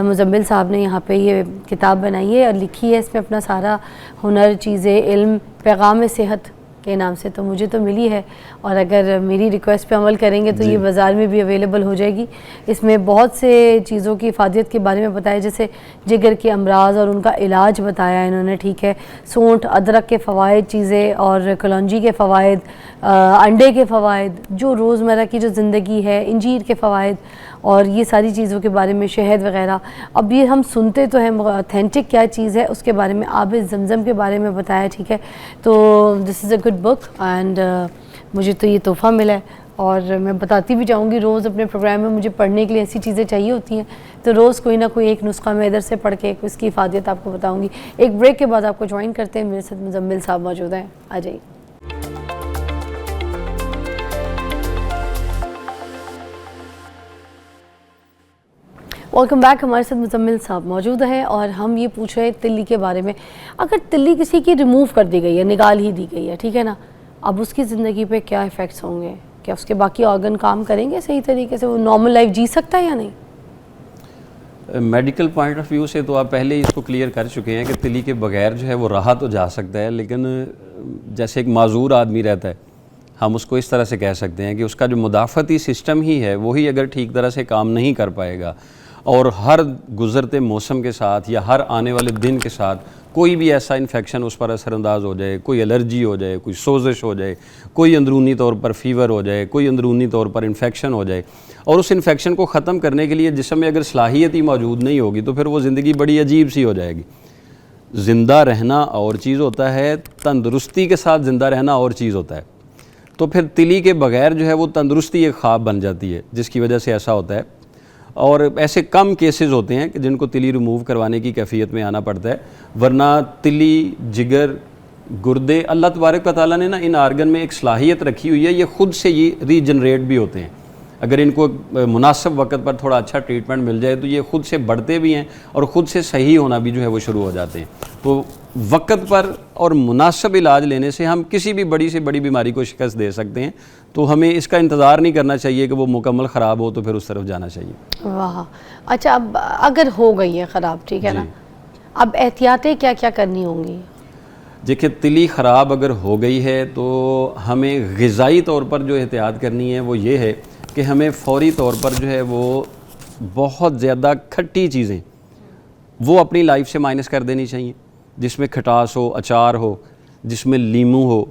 मुज़म्मिल साहब ने यहाँ पे ये किताब बनाई है और लिखी है इसमें अपना सारा हुनर, चीज़ें, इल्म, पैगाम सेहत के नाम से, तो मुझे तो मिली है और अगर मेरी रिक्वेस्ट पे अमल करेंगे तो ये बाज़ार में भी अवेलेबल हो जाएगी। इसमें बहुत से चीज़ों की इफ़ादियत के बारे में बताया, जैसे जिगर के अमराज और उनका इलाज बताया इन्होंने, ठीक है, सूंठ, अदरक के फ़वाइद चीज़ें और कलौंजी के फ़वाइद, अंडे के फ़वाइद, जो रोज़मर्रा की जो ज़िंदगी है, इंजीर के फ़वाइद और ये सारी चीज़ों के बारे में, शहद वगैरह। अब ये हम सुनते तो हैं ऑथेंटिक क्या चीज़ है, उसके बारे में आब ज़मज़म के बारे में बताया, ठीक है। तो this is a good book and मुझे तो ये तोहफ़ा मिला है और मैं बताती भी जाऊँगी रोज़ अपने प्रोग्राम में। मुझे पढ़ने के लिए ऐसी चीज़ें चाहिए होती हैं तो रोज़ कोई ना कोई एक नुस्खा मैं इधर से पढ़ के उसकी इफ़ादियत आपको बताऊँगी। एक ब्रेक के बाद आपको ज्वाइन करते हैं, मेरे साथ मुज़म्मिल साहब मौजूद हैं, आ जाइए। Welcome back. हमारे साथ मुज़म्मिल साहब मौजूद हैं और हम ये पूछ रहे हैं तिल्ली के बारे में। अगर तिल्ली किसी की रिमूव कर दी गई है, निकाल ही दी गई है, ठीक है ना, अब उसकी ज़िंदगी पे क्या इफ़ेक्ट्स होंगे? क्या उसके बाकी ऑर्गन काम करेंगे सही तरीके से? वो नॉर्मल लाइफ जी सकता है या नहीं? मेडिकल पॉइंट ऑफ व्यू से तो आप पहले ही इसको क्लियर कर चुके हैं कि तिली के बगैर जो है वो रहा तो जा सकता है, लेकिन जैसे एक माजूर आदमी रहता है, हम उसको इस तरह से कह सकते हैं कि उसका जो मुदाफ़ती सिस्टम ही है वही अगर ठीक तरह से काम नहीं कर पाएगा और हर गुज़रते मौसम के साथ या हर आने वाले दिन के साथ कोई भी ऐसा इन्फेक्शन उस पर असरअंदाज हो जाए, कोई एलर्जी हो जाए, कोई सोजिश हो जाए, कोई अंदरूनी तौर पर फ़ीवर हो जाए, कोई अंदरूनी तौर पर इन्फेक्शन हो जाए और उस इन्फेक्शन को ख़त्म करने के लिए जिस्म में अगर सलाहियत ही मौजूद नहीं होगी तो फिर वो ज़िंदगी बड़ी अजीब सी हो जाएगी। ज़िंदा रहना और चीज़ होता है, तंदुरुस्ती के साथ ज़िंदा रहना और चीज़ होता है। तो फिर तिली के बगैर जो है वो तंदुरुस्ती एक ख्वाब बन जाती है, जिसकी वजह से ऐसा होता है। और ऐसे कम केसेस होते हैं कि जिनको तिली रिमूव करवाने की कैफियत में आना पड़ता है, वरना तिली, जिगर, गुर्दे, अल्लाह तबारक व तआला ने ना इन आर्गन में एक सलाहियत रखी हुई है, ये खुद से ये रीजनरेट भी होते हैं। अगर इनको मुनासिब वक्त पर थोड़ा अच्छा ट्रीटमेंट मिल जाए तो ये खुद से बढ़ते भी हैं और ख़ुद से सही होना भी जो है वो शुरू हो जाते हैं। तो वक्त पर और मुनासिब इलाज लेने से हम किसी भी बड़ी से बड़ी बीमारी को शिकस्त दे सकते हैं। तो हमें इसका इंतज़ार नहीं करना चाहिए कि वो मुकम्मल ख़राब हो तो फिर उस तरफ जाना चाहिए। वाह, अच्छा, अब अगर हो गई है ख़राब, ठीक है ना, अब एहतियातें क्या क्या करनी होंगी? देखिए, तिली ख़राब अगर हो गई है तो हमें ग़िज़ाई तौर पर जो एहतियात करनी है वो ये है कि हमें फ़ौरी तौर पर जो है वो बहुत ज़्यादा खट्टी चीज़ें वो अपनी लाइफ से माइनस कर देनी चाहिए, जिसमें खटास हो, अचार हो, जिसमें लीमू हो,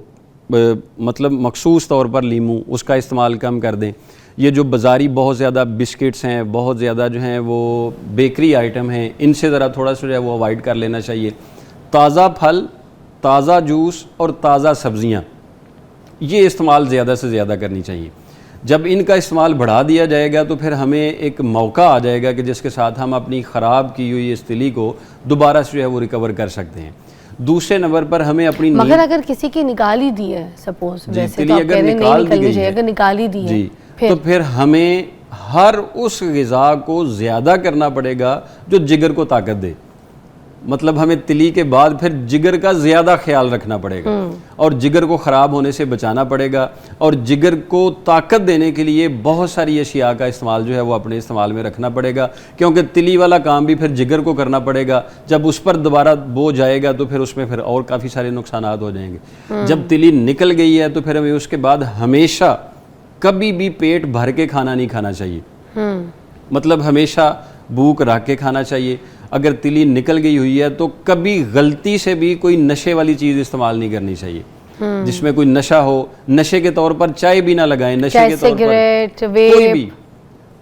मतलब मखसूस तौर पर लीमू, उसका इस्तेमाल कम कर दें। ये जो बाज़ारी बहुत ज़्यादा बिस्किट्स हैं, बहुत ज़्यादा जो हैं वो बेकरी आइटम हैं, इनसे ज़रा थोड़ा सा जो है वो अवॉइड कर लेना चाहिए। ताज़ा फल, ताज़ा जूस और ताज़ा सब्ज़ियाँ, ये इस्तेमाल ज़्यादा से ज़्यादा करनी चाहिए। जब इनका इस्तेमाल बढ़ा दिया जाएगा तो फिर हमें एक मौका आ जाएगा कि जिसके साथ हम अपनी ख़राब की हुई इस तिली को दोबारा से जो है वो रिकवर कर सकते हैं। दूसरे नंबर पर हमें अपनी मगर अगर किसी की निकाली दी है, सपोज वैसे तो अगर निकाल दी गई है, अगर निकाली दी है तो फिर हमें हर उस ग़िज़ा को ज़्यादा करना पड़ेगा जो जिगर को ताकत दे। मतलब हमें तिली के बाद फिर जिगर का ज़्यादा ख्याल रखना पड़ेगा और जिगर को ख़राब होने से बचाना पड़ेगा। और जिगर को ताकत देने के लिए बहुत सारी अशिया का इस्तेमाल जो है वो अपने इस्तेमाल में रखना पड़ेगा, क्योंकि तिली वाला काम भी फिर जिगर को करना पड़ेगा। जब उस पर दोबारा बोझ आएगा तो फिर उसमें फिर और काफ़ी सारे नुकसान हो जाएंगे। जब तिली निकल गई है तो फिर हमें उसके बाद हमेशा कभी भी पेट भर के खाना नहीं खाना चाहिए, मतलब हमेशा भूख रख के खाना चाहिए। अगर तिली निकल गई हुई है तो कभी गलती से भी कोई नशे वाली चीज़ इस्तेमाल नहीं करनी चाहिए, जिसमें कोई नशा हो। नशे के तौर पर चाय भी ना लगाएं, नशे के तौर पर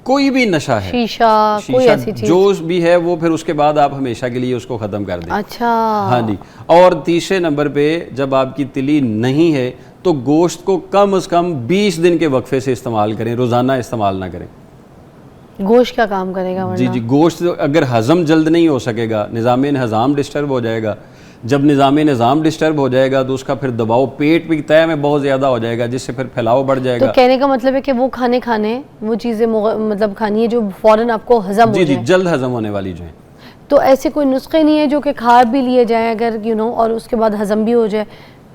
कोई भी नशा है, शीशा कोई ऐसी चीज जो भी है वो फिर उसके बाद आप हमेशा के लिए उसको ख़त्म कर दें। अच्छा, हाँ जी। और तीसरे नंबर पे जब आपकी तिली नहीं है तो गोश्त को कम से कम 20 दिन के वक्फे से इस्तेमाल करें, रोज़ाना इस्तेमाल ना करें। गोश्त क्या काम करेगा वरना? जी, गोश्त अगर हज़म जल्द नहीं हो सकेगा, निज़ाम निज़ाम डिस्टर्ब हो जाएगा। जब निज़ाम निज़ाम डिस्टर्ब हो जाएगा तो उसका फिर दबाव पेट भी तय में बहुत ज़्यादा हो जाएगा, जिससे फिर फैलाव बढ़ जाएगा। तो कहने का मतलब है कि वो खाने वो चीज़ें मतलब खानी है जो फ़ौरन आपको हज़म हो जाए। जी, जल्द हज़म होने वाली जो है। तो ऐसे कोई नुस्खे नहीं है जो कि खा भी लिए जाए अगर और उसके बाद हज़म भी हो जाए?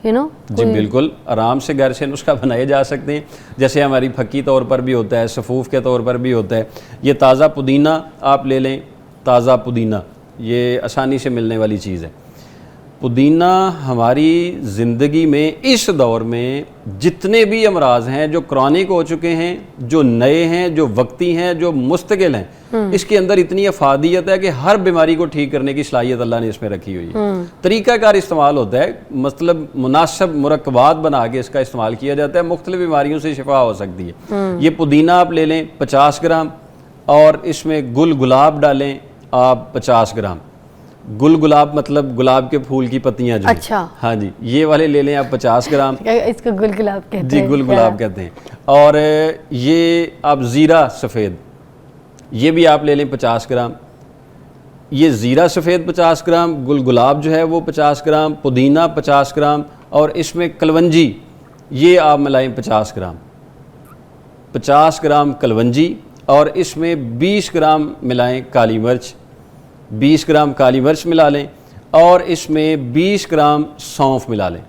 जी बिल्कुल, आराम से घर से नुस्खा बनाए जा सकते हैं। जैसे हमारी फक्की तौर पर भी होता है, सफ़ूफ़ के तौर पर भी होता है। ये ताज़ा पुदीना आप ले लें, ताज़ा पुदीना ये आसानी से मिलने वाली चीज़ है। पुदीना हमारी ज़िंदगी में इस दौर में जितने भी अमराज हैं जो क्रॉनिक हो चुके हैं, जो नए हैं, जो वक्ती हैं, जो मुस्तकिल हैं, इसके अंदर इतनी अफादियत है कि हर बीमारी को ठीक करने की सलाहियत अल्लाह ने इसमें रखी हुई है। तरीक़ाकार इस्तेमाल होता है, मतलब मुनासिब मुरक्कबात बना के इसका इस्तेमाल किया जाता है, मुख्तलिफ बीमारियों से शिफा हो सकती है। ये पुदीना आप ले लें 50 ग्राम और इसमें गुल गुलाब डालें आप 50 ग्राम। गुल गुलाब मतलब गुलाब के फूल की पत्तियां जो, अच्छा, हाँ जी, ये वाले ले लें आप 50 ग्राम। इसको गुल गुलाब कहते हैं? जी, गुल गुलाब कहते हैं। और ये आप ज़ीरा सफ़ेद, ये भी आप ले लें 50 ग्राम। ये ज़ीरा सफ़ेद 50 ग्राम, गुल गुलाब जो है वो 50 ग्राम, पुदीना 50 ग्राम और इसमें कलवंजी ये आप मिलाएं 50 ग्राम। 50 ग्राम कलवंजी और इसमें 20 ग्राम मिलाएं काली मिर्च, 20 ग्राम काली मिर्च मिला लें और इसमें 20 ग्राम सौंफ मिला लें।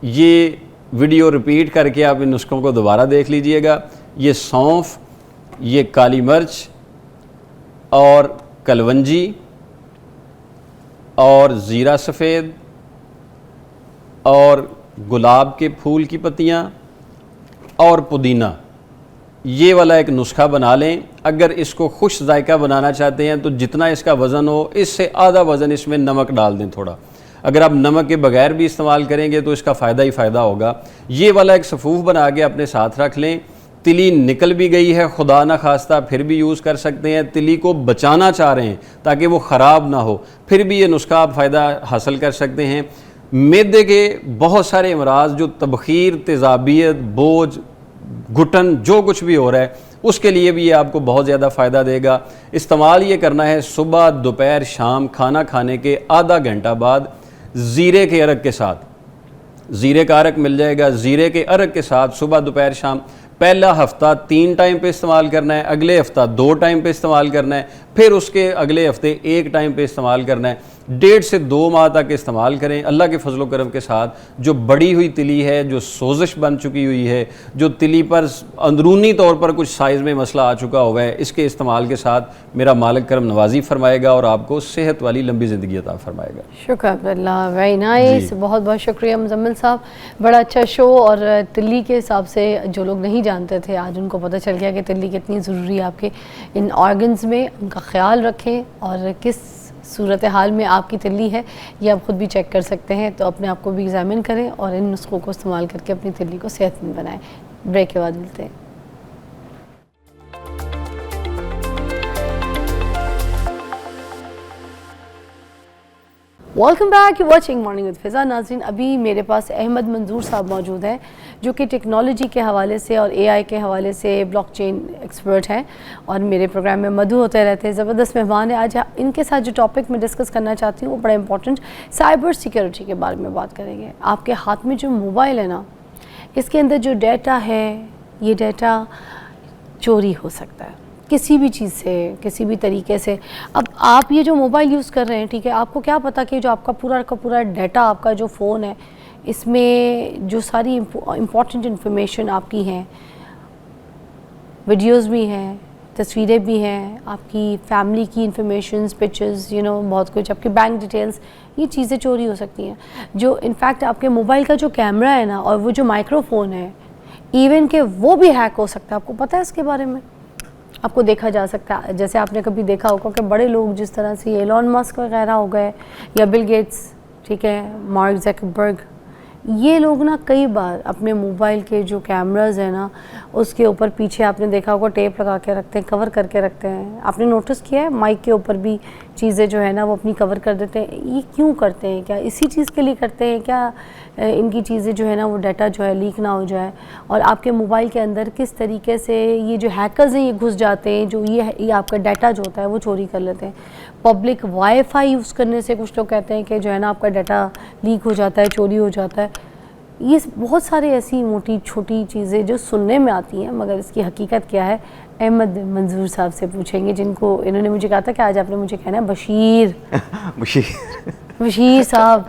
ये वीडियो रिपीट करके आप इन नुस्खों को दोबारा देख लीजिएगा। ये सौंफ, ये काली मिर्च और कलवंजी और ज़ीरा सफ़ेद और गुलाब के फूल की पत्तियाँ और पुदीना, ये वाला एक नुस्खा बना लें। अगर इसको खुश जायका बनाना चाहते हैं तो जितना इसका वज़न हो इससे आधा वज़न इसमें नमक डाल दें थोड़ा। अगर आप नमक के बगैर भी इस्तेमाल करेंगे तो इसका फ़ायदा ही फ़ायदा होगा। ये वाला एक सफ़ूफ़ बना के अपने साथ रख लें। तिली निकल भी गई है, खुदा न खास्ता, फिर भी यूज़ कर सकते हैं। तिली को बचाना चाह रहे हैं ताकि वो ख़राब ना हो, फिर भी ये नुस्खा आप फ़ायदा हासिल कर सकते हैं। मैदे के बहुत सारे अमराज जो तबखीर, तेज़ाबियत, बोझ, घुटन, जो कुछ भी हो रहा है उसके लिए भी ये आपको बहुत ज़्यादा फ़ायदा देगा। इस्तेमाल ये करना है सुबह, दोपहर, शाम, खाना खाने के आधा घंटा बाद ज़ीरे के अरक के साथ। ज़ीरे का अरक मिल जाएगा, ज़ीरे के अरक के साथ सुबह, दोपहर, शाम। पहला हफ्ता 3 टाइम पे इस्तेमाल करना है, अगले हफ्ता 2 टाइम पे इस्तेमाल करना है, फिर उसके अगले हफ्ते 1 टाइम पे इस्तेमाल करना है। 1.5 से 2 माह तक इस्तेमाल करें। अल्लाह के फजल करम के साथ जो बड़ी हुई तिली है, जो सोजिश बन चुकी हुई है, जो तिली पर अंदरूनी तौर पर कुछ साइज़ में मसला आ चुका हुआ है, इसके इस्तेमाल के साथ मेरा मालिक करम नवाजी फरमाएगा और आपको सेहत वाली लंबी ज़िंदगी अता फरमाएगा। शुक्र अल्लाह, वेरी नाइस, बहुत बहुत शुक्रिया मुजम्मिल साहब। बड़ा अच्छा शो। और तिल्ली के हिसाब से जो लोग नहीं जानते थे, आज उनको पता चल गया कि तिल्ली कितनी ज़रूरी है आपके इन ऑर्गन्स में। उनका ख्याल रखें और किस सूरत हाल में आपकी तिल्ली है ये आप ख़ुद भी चेक कर सकते हैं। तो अपने आप को भी एग्जामिन करें और इन नुस्खों को इस्तेमाल करके अपनी तिल्ली को सेहतमंद बनाएं। ब्रेक के बाद मिलते हैं। Welcome back, you watching morning with Fiza. नाज़रीन, अभी मेरे पास अहमद मंजूर साहब मौजूद हैं जो कि टेक्नोलॉजी के हवाले से और एआई के हवाले से ब्लॉकचेन एक्सपर्ट हैं और मेरे प्रोग्राम में मधु होते रहते हैं। ज़बरदस्त मेहमान है। आज इनके साथ जो टॉपिक मैं डिस्कस करना चाहती हूँ वो बड़ा इंपॉर्टेंट साइबर सिक्योरिटी के बारे में बात करेंगे। आपके हाथ में जो मोबाइल है ना, इसके अंदर जो डाटा है, ये डाटा चोरी हो सकता है किसी भी चीज़ से, किसी भी तरीके से। अब आप ये जो मोबाइल यूज़ कर रहे हैं, ठीक है, आपको क्या पता कि जो आपका पूरा का पूरा डाटा, आपका जो फ़ोन है, इसमें जो सारी इम्पॉर्टेंट इन्फॉर्मेशन आपकी हैं, वीडियोस भी हैं, तस्वीरें भी हैं, आपकी फैमिली की इन्फॉर्मेशन, पिक्चर्स, बहुत कुछ, आपके बैंक डिटेल्स, ये चीज़ें चोरी हो सकती हैं। जो इनफैक्ट आपके मोबाइल का जो कैमरा है ना, और वो जो माइक्रोफोन है, इवन के वो भी हैक हो सकता है। आपको पता है इसके बारे में? आपको देखा जा सकता है, जैसे आपने कभी देखा होगा कि बड़े लोग जिस तरह से एलोन मस्क वगैरह हो गए या बिल गेट्स, ठीक है, मार्क ज़करबर्ग, ये लोग ना कई बार अपने मोबाइल के जो कैमराज हैं ना, उसके ऊपर पीछे आपने देखा होगा टेप लगा के रखते हैं, कवर करके रखते हैं। आपने नोटिस किया है माइक के ऊपर भी चीज़ें जो है ना वो अपनी कवर कर देते हैं। ये क्यों करते हैं? क्या इसी चीज़ के लिए करते हैं क्या? इनकी चीज़ें जो है ना वो डाटा जो है लीक ना हो जाए। और आपके मोबाइल के अंदर किस तरीके से ये जो हैकर्स हैं ये घुस जाते हैं, जो ये आपका डाटा जो होता है वो चोरी कर लेते हैं। पब्लिक वाईफाई यूज़ करने से कुछ लोग कहते हैं कि जो है ना आपका डाटा लीक हो जाता है, चोरी हो जाता है। ये बहुत सारे ऐसी मोटी छोटी चीज़ें जो सुनने में आती हैं, मगर इसकी हकीकत क्या है अहमद मंजूर साहब से पूछेंगे, जिनको इन्होंने मुझे कहा था कि आज आपने मुझे कहना है बशीर। बशीर साहब।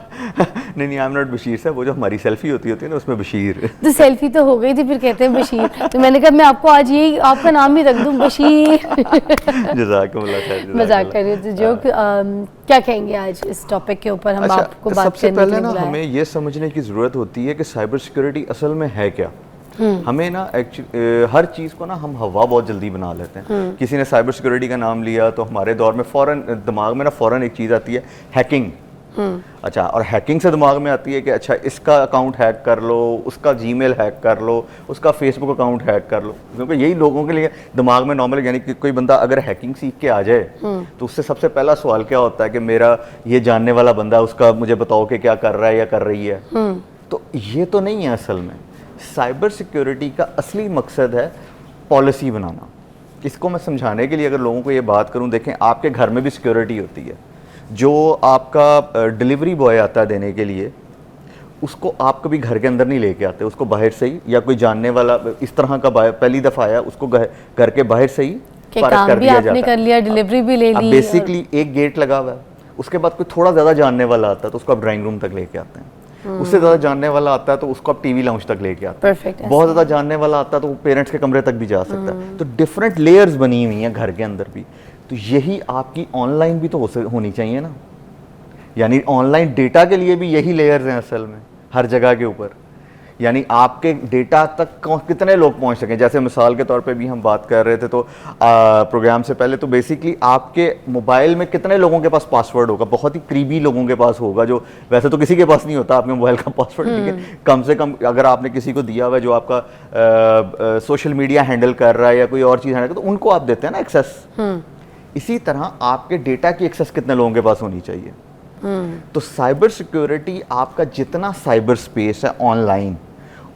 नहीं, आई एम नॉट बशीर साहब। वो जो हमारी सेल्फी होती है ना, उसमें बशीर। तो सेल्फी तो हो गई थी, फिर कहते हैं बशीर। तो मैंने कहा मैं आपको आज यही आपका नाम ही रख दूं, बशीर। जज़ाकल्लाह खैर। मजाक कर रहे थे। जो क्या कहेंगे आज इस टॉपिक के ऊपर हम आपको बात सबसे करने के पहले लिए ना बुलाए? हमें ये समझने की ज़रूरत होती है कि साइबर सिक्योरिटी असल में है क्या। हमें ना हर चीज़ को ना हम हवा बहुत जल्दी बना लेते हैं। किसी ने साइबर सिक्योरिटी का नाम लिया तो हमारे दौर में फ़ौरन दिमाग में ना फ़ौरन एक चीज़ आती है, हैकिंग। अच्छा, और हैकिंग से दिमाग में आती है कि अच्छा इसका अकाउंट हैक कर लो, उसका जीमेल हैक कर लो, उसका फेसबुक अकाउंट हैक कर लो। क्योंकि यही लोगों के लिए दिमाग में नॉर्मल, यानी कि कोई बंदा अगर हैकिंग सीख के आ जाए तो उससे सबसे पहला सवाल क्या होता है कि मेरा ये जानने वाला बंदा, उसका मुझे बताओ कि क्या कर रहा है या कर रही है। तो ये तो नहीं है। असल में साइबर सिक्योरिटी का असली मकसद है पॉलिसी बनाना। इसको मैं समझाने के लिए अगर लोगों को ये बात करूं, देखें आपके घर में भी सिक्योरिटी होती है। जो आपका डिलीवरी बॉय आता है देने के लिए, उसको आप कभी घर के अंदर नहीं लेके आते, उसको बाहर से ही, या कोई जानने वाला इस तरह का पहली दफ़ा आया, उसको घर के बाहर से ही काम कर भी आपने कर लिया, डिलीवरी भी ले ली। बेसिकली एक गेट लगा हुआ है। उसके बाद कोई थोड़ा ज़्यादा जानने वाला आता है तो उसको आप ड्राइंग रूम तक लेके आते हैं। उससे ज़्यादा जानने वाला आता है तो उसको आप टीवी लाउंज तक लेके आते हैं। बहुत ज़्यादा जानने वाला आता है तो वो पेरेंट्स के कमरे तक भी जा सकता है। तो डिफरेंट लेयर्स बनी हुई हैं घर के अंदर भी। तो यही आपकी ऑनलाइन भी तो होनी चाहिए ना। यानी ऑनलाइन डेटा के लिए भी यही लेयर्स हैं असल में हर जगह के ऊपर। यानी आपके डेटा तक कितने लोग पहुंच सकें। जैसे मिसाल के तौर पे भी हम बात कर रहे थे तो प्रोग्राम से पहले, तो बेसिकली आपके मोबाइल में कितने लोगों के पास पासवर्ड होगा, बहुत ही करीबी लोगों के पास होगा, जो वैसे तो किसी के पास नहीं होता आपके मोबाइल का पासवर्ड। ठीक है, कम से कम अगर आपने किसी को दिया हुआ है जो आपका सोशल मीडिया हैंडल कर रहा है या कोई और चीज़ हैंडल कर, तो उनको आप देते हैं ना एक्सेस। इसी तरह आपके डेटा की एक्सेस कितने लोगों के पास होनी चाहिए। तो साइबर सिक्योरिटी आपका जितना साइबर स्पेस है ऑनलाइन,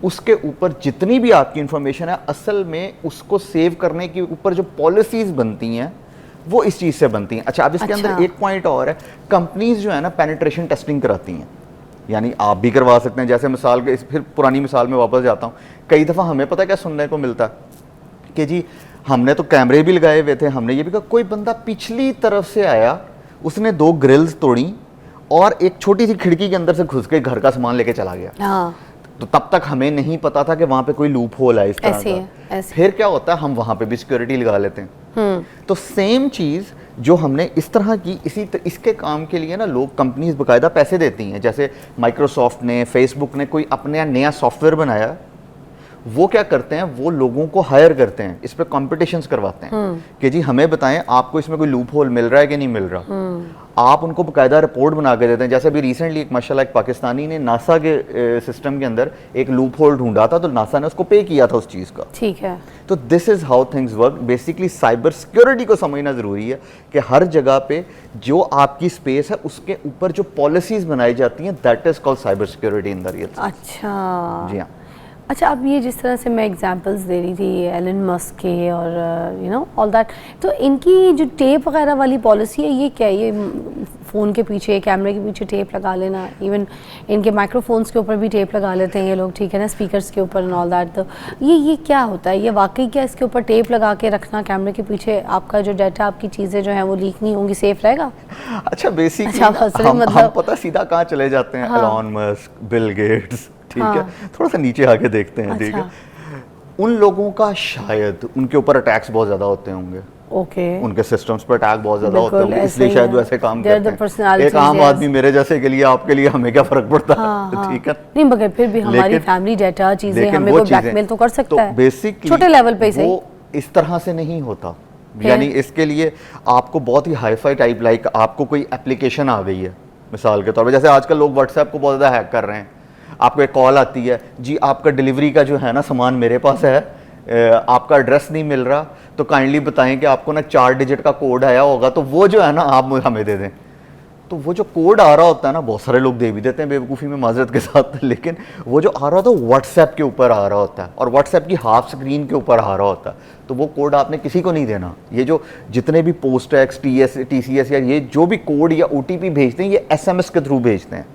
उसके ऊपर जितनी भी आपकी इंफॉर्मेशन है, असल में उसको सेव करने के ऊपर जो पॉलिसीज बनती हैं वो इस चीज़ से बनती हैं। अच्छा, अब इसके अंदर एक पॉइंट और है, कंपनीज जो है ना पेनिट्रेशन टेस्टिंग कराती हैं, यानी आप भी करवा सकते हैं। जैसे मिसाल के, फिर पुरानी मिसाल में वापस जाता हूँ, कई दफ़ा हमें पता क्या सुनने को मिलता है कि जी हमने तो कैमरे भी लगाए हुए थे, हमने ये भी कहा, कोई बंदा पिछली तरफ से आया, उसने 2 ग्रिल्स तोड़ी और एक छोटी सी खिड़की के अंदर से घुस के घर का सामान लेके चला गया। हाँ। तो तब तक हमें नहीं पता था कि वहां पे कोई लूप होल है इस तरह का। फिर क्या होता है, हम वहां पे भी सिक्योरिटी लगा लेते हैं। तो सेम चीज जो हमने इस तरह की इसके काम के लिए ना लोग, कंपनीज बाकायदा पैसे देती हैं। जैसे माइक्रोसॉफ्ट ने, फेसबुक ने कोई अपने नया सॉफ्टवेयर बनाया, वो क्या करते हैं, वो लोगों को हायर करते हैं, इस पे कॉम्पिटिशन्स करवाते हैं कि जी हमें बताएं आपको इसमें कोई लूप होल मिल रहा है कि नहीं मिल रहा। आप उनको बाकायदा रिपोर्ट बना के देते हैं। जैसे अभी रिसेंटली एक माशाल्लाह एक पाकिस्तानी ने नासा के सिस्टम के अंदर एक लूप होल ढूंढा था, तो नासा ने उसको पे किया था उस चीज़ का। ठीक है। तो this is how things work. Basically cyber security को समझना ज़रूरी है कि हर जगह पे जो आपकी स्पेस है उसके ऊपर जो पॉलिसीज बनाई जाती हैं, that is called cyber security in the real. अच्छा जी हाँ। अच्छा, अब ये जिस तरह से मैं एग्जांपल्स दे रही थी एलन मस्क के और यू नो ऑल दैट, तो इनकी जो टेप वगैरह वाली पॉलिसी है, ये क्या है? ये फ़ोन के पीछे, कैमरे के पीछे टेप लगा लेना, इवन इनके माइक्रोफोन्स के ऊपर भी टेप लगा लेते हैं ये लोग, ठीक है ना, स्पीकर्स के ऊपर एंड ऑल दैट। तो ये क्या होता है? ये वाकई क्या इसके ऊपर टेप लगा के रखना कैमरे के पीछे, आपका जो डाटा, आपकी चीज़ें जो हैं वो लीक नहीं होंगी, सेफ रहेगा? अच्छा, बेसिकली हम हम पता सीधा कहाँ चले जाते हैं, एलन मस्क, बिल गेट्स, ठीक है, थोड़ा सा नीचे आके देखते हैं। ठीक है, उन लोगों का शायद उनके ऊपर अटैक्स बहुत ज्यादा होते होंगे, उनके सिस्टम्स पर अटैक बहुत ज्यादा होते होंगे, इसलिए शायद वो ऐसे काम करते हैं। एक आम आदमी मेरे जैसे के लिए, आपके लिए, हमें क्या फर्क पड़ता है? ठीक है, नहीं, मगर फिर भी हमारी फैमिली डाटा चीजें, हमें कोई ब्लैकमेल तो कर सकता है। बेसिकली छोटे लेवल पे सही, वो इस तरह से नहीं होता। यानी इसके लिए आपको बहुत ही हाईफाई टाइप, लाइक आपको कोई एप्लीकेशन आ गई है मिसाल के तौर पर, जैसे आजकल लोग व्हाट्सएप को बहुत ज़्यादा हैक कर रहे हैं। आपको एक कॉल आती है, जी आपका डिलीवरी का जो है ना सामान मेरे पास है, आपका एड्रेस नहीं मिल रहा, तो काइंडली बताएं कि आपको ना 4 डिजिट का कोड आया होगा, तो वो जो है ना आप हमें दे दें। तो वो जो कोड आ रहा होता है ना, बहुत सारे लोग दे भी देते हैं बेवकूफ़ी में, माजरत के साथ, लेकिन वो जो आ रहा होता है व्हाट्सएप के ऊपर आ रहा होता है, और व्हाट्सएप की हाफ स्क्रीन के ऊपर आ रहा होता है। तो वो कोड आपने किसी को नहीं देना। ये जो जितने भी पोस्टैक्स, TCS या ये जो भी कोड या OTP भेजते हैं, ये SMS के थ्रू भेजते हैं,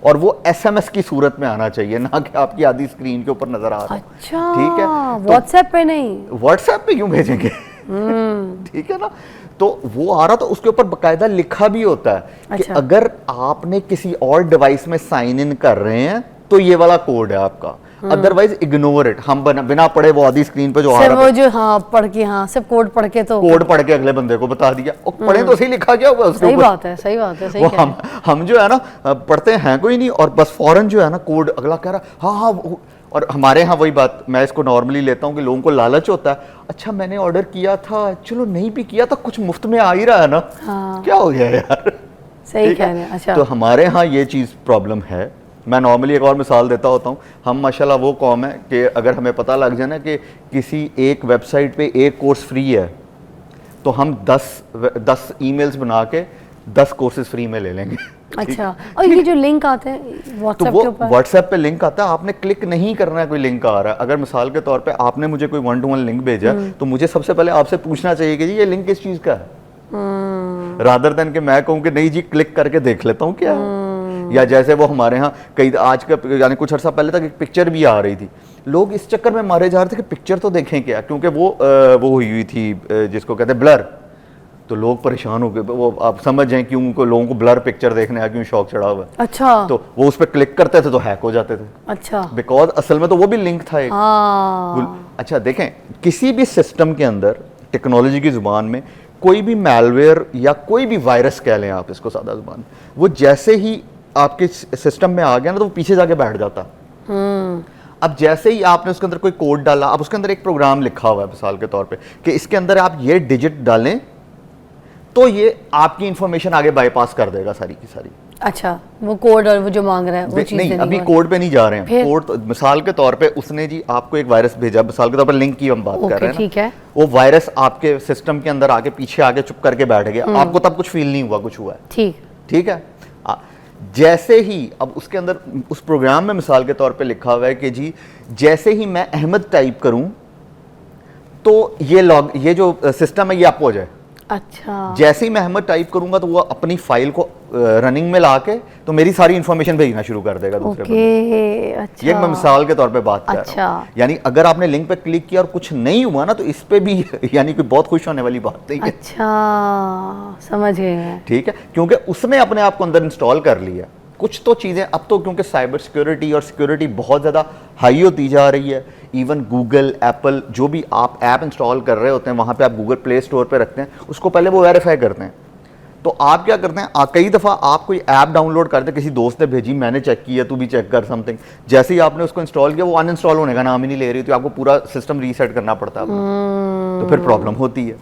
और वो SMS की सूरत में आना चाहिए, ना कि आपकी आधी स्क्रीन के ऊपर नजर आ रहा है। अच्छा, ठीक है, व्हाट्सएप पे नहीं, व्हाट्सएप पे क्यों भेजेंगे? ठीक है ना, तो वो आ रहा, तो उसके ऊपर बकायदा लिखा भी होता है कि अगर आपने किसी और डिवाइस में साइन इन कर रहे हैं तो ये वाला कोड है आपका, अदरवाइज इग्नोर इट। हम बिना पढ़े वो आधी स्क्रीन पे जो आ रहा है, वो जो पढ़ के, सब कोड पढ़ के, तो कोड पढ़ के अगले बंदे को बता दिया, और पढ़े तो सही लिखा गया हुआ उसके ऊपर। सही बात है, सही बात है, सही वो हम जो है ना पढ़ते हैं कोई नहीं, और बस फौरन जो है ना कोड अगला कह रहा, हाँ। और हमारे यहाँ वही बात, मैं इसको नॉर्मली लेता हूँ कि लोगों को लालच होता है, अच्छा मैंने ऑर्डर किया था, चलो नहीं भी किया तो कुछ मुफ्त में आ ही रहा है ना, क्या हो गया यार? सही कह रहे हैं। अच्छा, तो हमारे यहाँ ये चीज़ प्रॉब्लम है। मैं नॉर्मली एक और मिसाल देता होता हूँ, हम माशाल्लाह वो कौम है कि अगर हमें पता लग जाए ना कि किसी एक वेबसाइट पे एक कोर्स फ्री है, तो हम 10 ईमेल्स बना के 10 कोर्सेज फ्री में ले लेंगे। अच्छा, और ये जो लिंक आते हैं व्हाट्सएप के ऊपर, व्हाट्सएप पे लिंक आता है, आपने क्लिक नहीं करना है, कोई लिंक आ रहा है। अगर मिसाल के तौर पे आपने मुझे कोई 1-to-1 लिंक भेजा, तो मुझे सबसे पहले आपसे पूछना चाहिए कि जी ये लिंक किस चीज़ का है, रादर देन कि मैं कहूँ कि नहीं जी क्लिक करके देख लेता हूँ क्या। या जैसे वो हमारे यहाँ कई आज का, यानी कुछ अर्सा पहले तक एक पिक्चर भी आ रही थी, लोग इस चक्कर में मारे जा रहे थे कि पिक्चर तो देखें क्या, क्योंकि वो हुई थी जिसको कहते हैं ब्लर, तो लोग परेशान हो गए। वो आप समझ जाएं क्यों उनको, लोगों को ब्लर पिक्चर देखने आ क्यों शौक चढ़ा हुआ है। अच्छा, तो वो उस पर क्लिक करते थे तो हैक हो जाते थे। अच्छा, बिकॉज असल में तो वो भी लिंक था एक। अच्छा देखें, किसी भी सिस्टम के अंदर टेक्नोलॉजी की जुबान में कोई भी मैलवेयर या कोई भी वायरस कह लें आप इसको सादा जुबान, वो जैसे ही आपके सिस्टम में आ गया ना, तो वो पीछे जाके बैठ जाता। अब जैसे ही आपने उसके अंदर कोई कोड डाला, अब उसके अंदर एक प्रोग्राम लिखा हुआ है मिसाल के तौर पे कि इसके अंदर आप ये डिजिट डालें तो ये आपकी इंफॉर्मेशन आगे बाईपास कर देगा सारी की सारी। अच्छा, वो कोड और वो जो मांग रहा है वो चीज़ नहीं, अभी कोड पे नहीं जा रहे हैं। कोड तो मिसाल के तौर पे उसने जी आपको एक वायरस भेजा, मिसाल के तौर पर लिंक की हम बात कर रहे हैं, ठीक है, वो वायरस आपके सिस्टम के अंदर आके पीछे आके चुप करके बैठ गया, आपको तब कुछ फील नहीं हुआ कुछ हुआ है, ठीक है। जैसे ही अब उसके अंदर उस प्रोग्राम में मिसाल के तौर पे लिखा हुआ है कि जी जैसे ही मैं अहमद टाइप करूं तो ये जो सिस्टम है ये अप हो जाए। अच्छा, जैसे ही मैं अहमद टाइप करूंगा तो वो अपनी फाइल को रनिंग में लाके तो मेरी सारी इंफॉर्मेशन भेजना शुरू कर देगा दूसरे बंदे को। अच्छा, ये मैं मिसाल के तौर पे बात कर रहा अच्छा। हूं। यानी अगर आपने लिंक पे क्लिक किया और कुछ नहीं हुआ ना तो इस पे भी यानी कोई बहुत खुश होने वाली बात नहीं है। अच्छा, समझ गए हैं। ठीक है, क्योंकि उसने अपने आप को अंदर इंस्टॉल कर लिया। कुछ तो चीज़ें अब तो क्योंकि साइबर सिक्योरिटी और सिक्योरिटी बहुत ज़्यादा हाई होती जा रही है, इवन गूगल, एप्पल जो भी आप ऐप इंस्टॉल कर रहे होते हैं वहाँ पे आप गूगल प्ले स्टोर पे रखते हैं, उसको पहले वो वेरीफाई करते हैं। तो आप क्या करते हैं, कई दफ़ा आप कोई ऐप डाउनलोड करते हैं, किसी दोस्त ने भेजी, मैंने चेक किया, तू भी चेक कर समथिंग, जैसे ही आपने उसको इंस्टॉल किया वो अनइंस्टॉल होने का नाम ही नहीं ले रही, तो आपको पूरा सिस्टम रीसेट करना पड़ता है, तो फिर प्रॉब्लम होती है।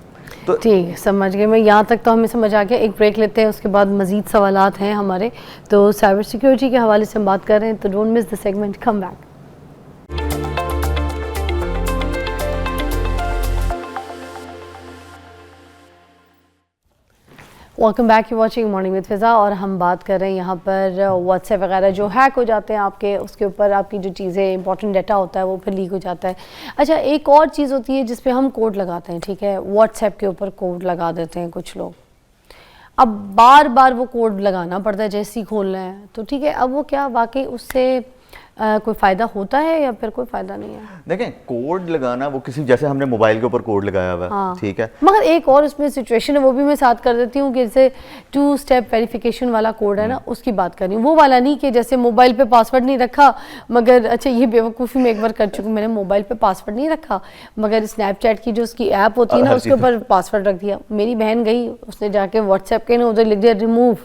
तो ठीक है, समझ गए मैं, यहाँ तक तो हमें समझ आ गया। एक ब्रेक लेते हैं, उसके बाद मज़ीद सवालात हैं हमारे। तो साइबर सिक्योरिटी के हवाले से हम बात कर रहे हैं, तो don't miss the segment, come back. Welcome back, you watching morning with Fiza, और हम बात कर रहे हैं यहाँ पर व्हाट्सएप वगैरह जो हैक हो जाते हैं आपके, उसके ऊपर आपकी जो चीज़ें इंपॉर्टेंट डाटा होता है वो फिर लीक हो जाता है। अच्छा, एक और चीज़ होती है जिस पे हम कोड लगाते हैं, ठीक है, व्हाट्सएप के ऊपर कोड लगा देते हैं कुछ लोग। अब बार बार वो कोड लगाना पड़ता है जैसे ही खोलना है, तो ठीक है, अब वो क्या वाकई उससे कोई फ़ायदा होता है या फिर कोई फ़ायदा नहीं है? देखें, कोड लगाना वो किसी, जैसे हमने मोबाइल के ऊपर कोड लगाया हुआ है, हाँ। ठीक है, मगर एक और उसमें सिचुएशन है, वो भी मैं साथ कर देती हूँ कि जैसे 2 स्टेप वेरिफिकेशन वाला कोड है ना, उसकी बात कर रही हूँ। वो वाला नहीं कि जैसे मोबाइल पे पासवर्ड नहीं रखा, मगर अच्छा ये बेवकूफ़ी मैं एक बार कर चुकी हूँ, मैंने मोबाइल पे पासवर्ड नहीं रखा मगर स्नैपचैट की जो उसकी ऐप होती है ना उसके ऊपर पासवर्ड रख दिया। मेरी बहन गई, उसने जाके व्हाट्सएप के ना उधर लिख दिया रिमूव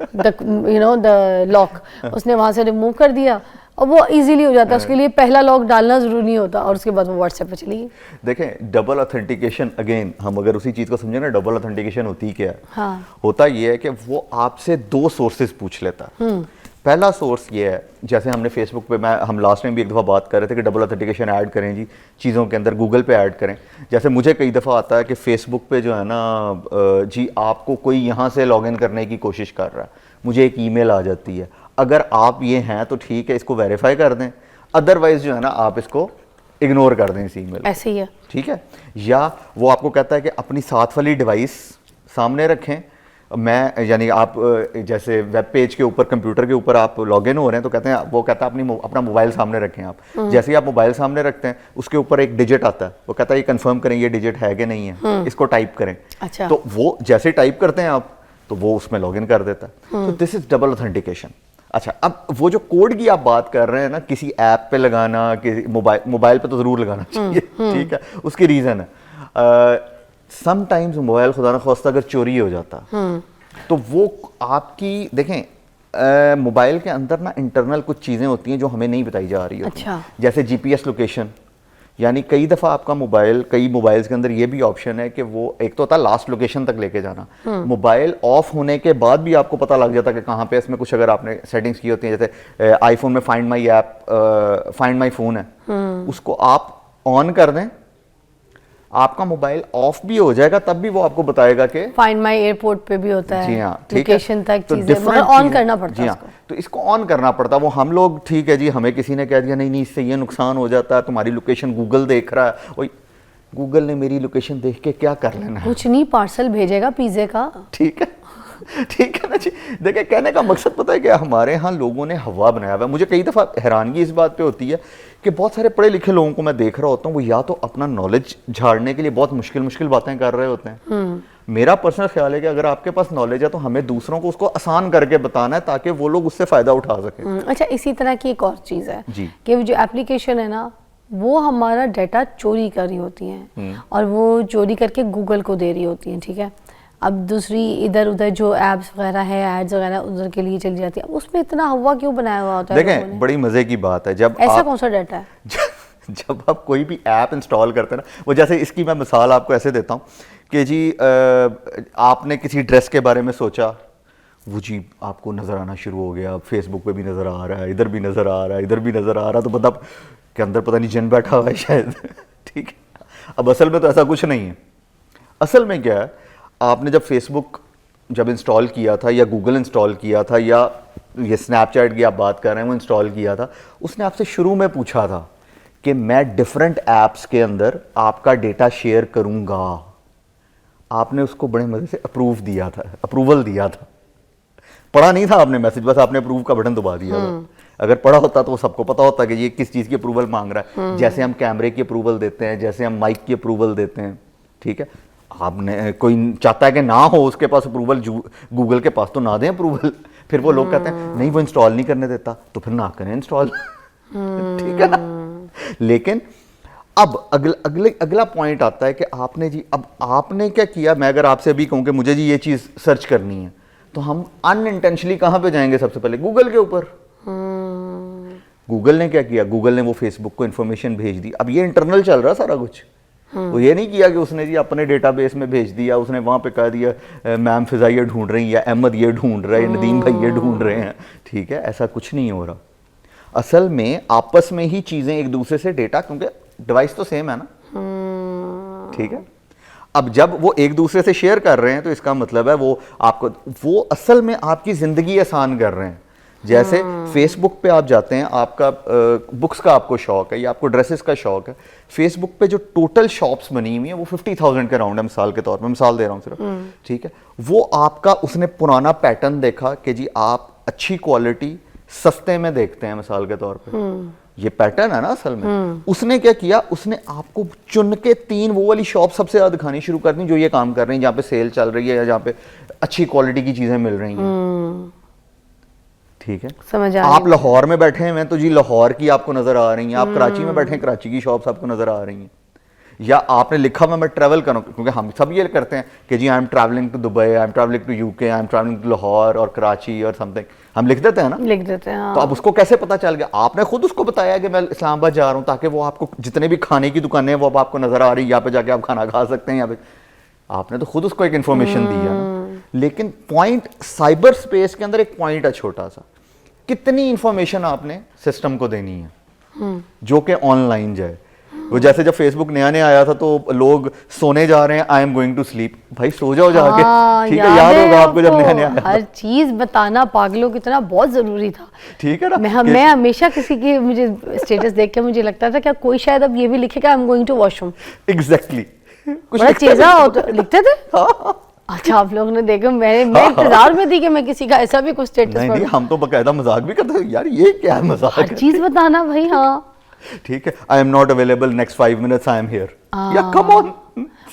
द लॉक, उसने वहाँ से रिमूव कर दिया और वो इजीली हो जाता है। उसके लिए पहला लॉक डालना जरूरी नहीं होता और उसके बाद वो व्हाट्सएप पे चली गई। देखें, डबल ऑथेंटिकेशन, अगेन हम अगर उसी चीज़ को समझे ना, डबल ऑथेंटिकेशन होती क्या है? हाँ। होता ये है कि वो आपसे 2 सोर्सेज पूछ लेता है। पहला सोर्स ये है, जैसे हमने फेसबुक पे, हम लास्ट टाइम भी एक दफ़ा बात कर रहे थे कि डबल ऑथेंटिकेशन ऐड करें जी चीज़ों के अंदर, गूगल पे ऐड करें। जैसे मुझे कई दफ़ा आता है कि फेसबुक पे जो है ना जी आपको कोई यहाँ से लॉगिन करने की कोशिश कर रहा है, मुझे एक ईमेल आ जाती है, अगर आप ये हैं तो ठीक है इसको वेरीफाई कर दें, अदरवाइज जो है ना आप इसको इग्नोर कर दें इस ईमेल। ऐसे ही है, ठीक है। या वो आपको कहता है कि अपनी साथ वाली डिवाइस सामने रखें, मैं यानी आप जैसे वेब पेज के ऊपर, कंप्यूटर के ऊपर आप लॉगिन हो रहे हैं तो कहते हैं, वो कहता है अपना मोबाइल सामने रखें आप। जैसे ही आप मोबाइल सामने रखते हैं उसके ऊपर एक डिजिट आता है, वो कहता है ये कंफर्म करें ये डिजिट है कि नहीं है, इसको टाइप करें। अच्छा। तो वो जैसे टाइप करते हैं आप तो वो उसमें लॉगिन कर देता है। तो दिस इज डबल ऑथेंटिकेशन। अच्छा, अब वो जो कोड की आप बात कर रहे हैं ना, किसी ऐप पे लगाना, किसी मोबाइल पे तो जरूर लगाना चाहिए, ठीक है, उसकी रीजन है समटाइम्स मोबाइल खुदा न खास्ता अगर चोरी हो जाता तो वो आपकी, देखें मोबाइल के अंदर ना इंटरनल कुछ चीज़ें होती हैं जो हमें नहीं बताई जा रही होती। अच्छा। जैसे जीपीएस लोकेशन, यानी कई दफ़ा आपका मोबाइल, कई मोबाइल्स के अंदर ये भी ऑप्शन है कि वो एक तो होता है लास्ट लोकेशन तक लेके जाना, मोबाइल ऑफ होने के बाद भी आपको पता लग जाता है कि कहाँ पे, इसमें कुछ अगर आपने सेटिंग्स की होती हैं, जैसे आईफोन में find my app, find my phone है, उसको आप ऑन कर दें, आपका मोबाइल ऑफ भी हो जाएगा तब भी वो आपको बताएगा कि फाइंड माई एयरपोर्ट पे भी होता है। जी हाँ, ठीक है, लोकेशन तक तो चीजें मगर ऑन करना पड़ता है उसको। तो इसको ऑन करना पड़ता है। वो हम लोग, ठीक है जी, हमें किसी ने कह दिया नहीं नहीं इससे ये नुकसान हो जाता है, तुम्हारी लोकेशन गूगल देख रहा है, वही गूगल ने मेरी लोकेशन देख के क्या कर लेना है, कुछ नहीं, पार्सल भेजेगा पिज्जे का। ठीक है ठीक है ना जी। देखिए, कहने का मकसद पता है क्या, हमारे यहाँ लोगों ने हवा बनाया हुआ है। मुझे कई दफ़ा हैरानगी इस बात पे होती है कि बहुत सारे पढ़े लिखे लोगों को मैं देख रहा होता हूँ, वो या तो अपना नॉलेज झाड़ने के लिए बहुत मुश्किल मुश्किल बातें कर रहे होते हैं। मेरा पर्सनल ख्याल है कि अगर आपके पास नॉलेज है तो हमें दूसरों को उसको आसान करके बताना है ताकि वो लोग उससे फ़ायदा उठा सकें। अच्छा, इसी तरह की एक और चीज़ है जी। कि जो एप्लीकेशन है ना, वो हमारा डाटा चोरी कर रही होती हैं और वो चोरी करके गूगल को दे रही होती हैं, ठीक है। अब दूसरी इधर उधर जो एप्स वगैरह है, एड्स वगैरह उधर के लिए चली जाती है। अब उसमें इतना हवा क्यों बनाया हुआ होता है? देखें, बड़ी मजे की बात है, जब ऐसा कौन सा डाटा है? जब आप कोई भी ऐप इंस्टॉल करते हैं ना, वो जैसे इसकी मैं मिसाल आपको ऐसे देता हूँ कि जी आपने किसी ड्रेस के बारे में सोचा, वो जी आपको नज़र आना शुरू हो गया, फेसबुक पे भी नज़र आ रहा है, इधर भी नज़र आ रहा है, इधर भी नज़र आ रहा है, तो मतलब के अंदर पता नहीं जन बैठा हुआ है शायद ठीक है। अब असल में तो ऐसा कुछ नहीं है। असल में क्या है, आपने जब फेसबुक जब इंस्टॉल किया था, या गूगल इंस्टॉल किया था, या ये स्नैपचैट की आप बात कर रहे हैं वो इंस्टॉल किया था, उसने आपसे शुरू में पूछा था कि मैं डिफरेंट ऐप्स के अंदर आपका डेटा शेयर करूंगा। आपने उसको बड़े मजे से अप्रूवल दिया था। पढ़ा नहीं था आपने मैसेज, बस आपने अप्रूव का बटन दबा दिया था। अगर पढ़ा होता तो सबको पता होता कि ये किस चीज़ की अप्रूवल मांग रहा है। जैसे हम कैमरे की अप्रूवल देते हैं, जैसे हम माइक की अप्रूवल देते हैं, ठीक है। आपने कोई चाहता है कि ना हो उसके पास अप्रूवल, गूगल के पास तो ना दें अप्रूवल। फिर वो लोग कहते हैं नहीं वो इंस्टॉल नहीं करने देता, तो फिर ना करें इंस्टॉल। ठीक है ना। लेकिन अब अगला पॉइंट आता है कि आपने क्या किया। मैं अगर आपसे अभी कहूँ कि मुझे जी ये चीज़ सर्च करनी है, तो हम अनइंटेंशनली कहाँ पे जाएंगे? सबसे पहले गूगल के ऊपर। गूगल ने क्या किया? गूगल ने वो फेसबुक को इन्फॉर्मेशन भेज दी। अब ये इंटरनल चल रहा सारा कुछ। वो ये नहीं किया कि उसने जी अपने डेटाबेस में भेज दिया, उसने वहाँ पे कह दिया मैम फिजा ये ढूंढ रही है, अहमद ये ढूंढ रहा है, नदीम भाई ये ढूंढ रहे हैं। ठीक है, ऐसा कुछ नहीं हो रहा। असल में आपस में ही चीज़ें एक दूसरे से डेटा, क्योंकि डिवाइस तो सेम है ना, ठीक है। अब जब वो एक दूसरे से शेयर कर रहे हैं तो इसका मतलब है वो असल में आपकी ज़िंदगी आसान कर रहे हैं। जैसे फेसबुक पे आप जाते हैं, आपका बुक्स का आपको शौक है या आपको ड्रेसेस का शौक है, फेसबुक पे जो टोटल शॉप्स बनी हुई है वो 50,000 के राउंड है, मिसाल के तौर पे मिसाल दे रहा हूँ सिर्फ, ठीक है। वो आपका उसने पुराना पैटर्न देखा कि जी आप अच्छी क्वालिटी सस्ते में देखते हैं, मिसाल के तौर पे ये पैटर्न है ना असल में। उसने क्या किया, उसने आपको चुन के 3 वो वाली शॉप सबसे ज्यादा दिखानी शुरू कर दी जो ये काम कर रही हैं, जहाँ पे सेल चल रही है या जहाँ पे अच्छी क्वालिटी की चीजें मिल रही हैं। ठीक है, समझ आ आप लाहौर में बैठे हैं तो जी लाहौर की आपको नजर आ रही हैं, आप कराची में बैठे हैं कराची की शॉप्स आपको नजर आ रही हैं। या आपने लिखा हुआ मैं ट्रैवल करूँ, क्योंकि हम सब ये करते हैं कि जी I am travelling to Dubai, I am travelling to UK, I am travelling to Lahore और कराची और समथिंग, हम लिख देते हैं ना, लिख देते हैं। हाँ। तो अब उसको कैसे पता चल गया? आपने खुद उसको बताया कि मैं इस्लामाबाद जा रहा हूँ, ताकि वो आपको जितने भी खाने की दुकानें हैं वो अब आपको नजर आ रही है, यहाँ पे जाके आप खाना खा सकते हैं, यहाँ पे आपने तो खुद उसको एक इन्फॉर्मेशन दी है ना। लेकिन पॉइंट साइबर स्पेस के अंदर एक पॉइंट है छोटा सा, कितनी इंफॉर्मेशन आपने सिस्टम को देनी है जो कि ऑनलाइन जाए। वो जैसे जब फेसबुक नया नया आया था तो लोग सोने जा रहे हैं, I am going to sleep, भाई सो जाओ जाके। ठीक है, याद होगा आपको जब नया नया आया, हर चीज बताना पागलों की तरह बहुत जरूरी था। ठीक है ना। मैं हमेशा किसी की मुझे स्टेटस देख के मुझे लगता था क्या कोई शायद अब ये भी लिखेगा I am going to washroom. Exactly, बड़ा चीज़ा लिखते थे। अच्छा, आप लोग ने देखा, मैं इंतजार में थी कि मैं किसी का ऐसा भी कुछ स्टेटस नहीं, हम तो बकायदा मजाक भी करते थे, यार ये क्या है मजाक, हर चीज बताना भाई। हाँ, ठीक है, I am not available next 5 minutes, I am here, yeah come on,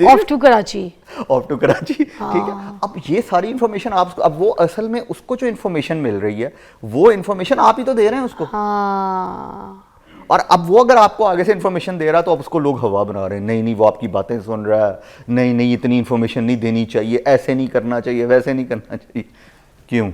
off to Karachi, off to Karachi. ठीक है, अब ये सारी इंफॉर्मेशन आप, अब वो असल में उसको जो इंफॉर्मेशन मिल रही है वो इंफॉर्मेशन आप ही तो दे रहे हैं उसको। हाँ। और अब वो अगर आपको आगे से इंफॉर्मेशन दे रहा है तो अब उसको लोग हवा बना रहे हैं, नहीं नहीं वो आपकी बातें सुन रहा है, नहीं नहीं इतनी इंफॉर्मेशन नहीं देनी चाहिए, ऐसे नहीं करना चाहिए, वैसे नहीं करना चाहिए। क्यों?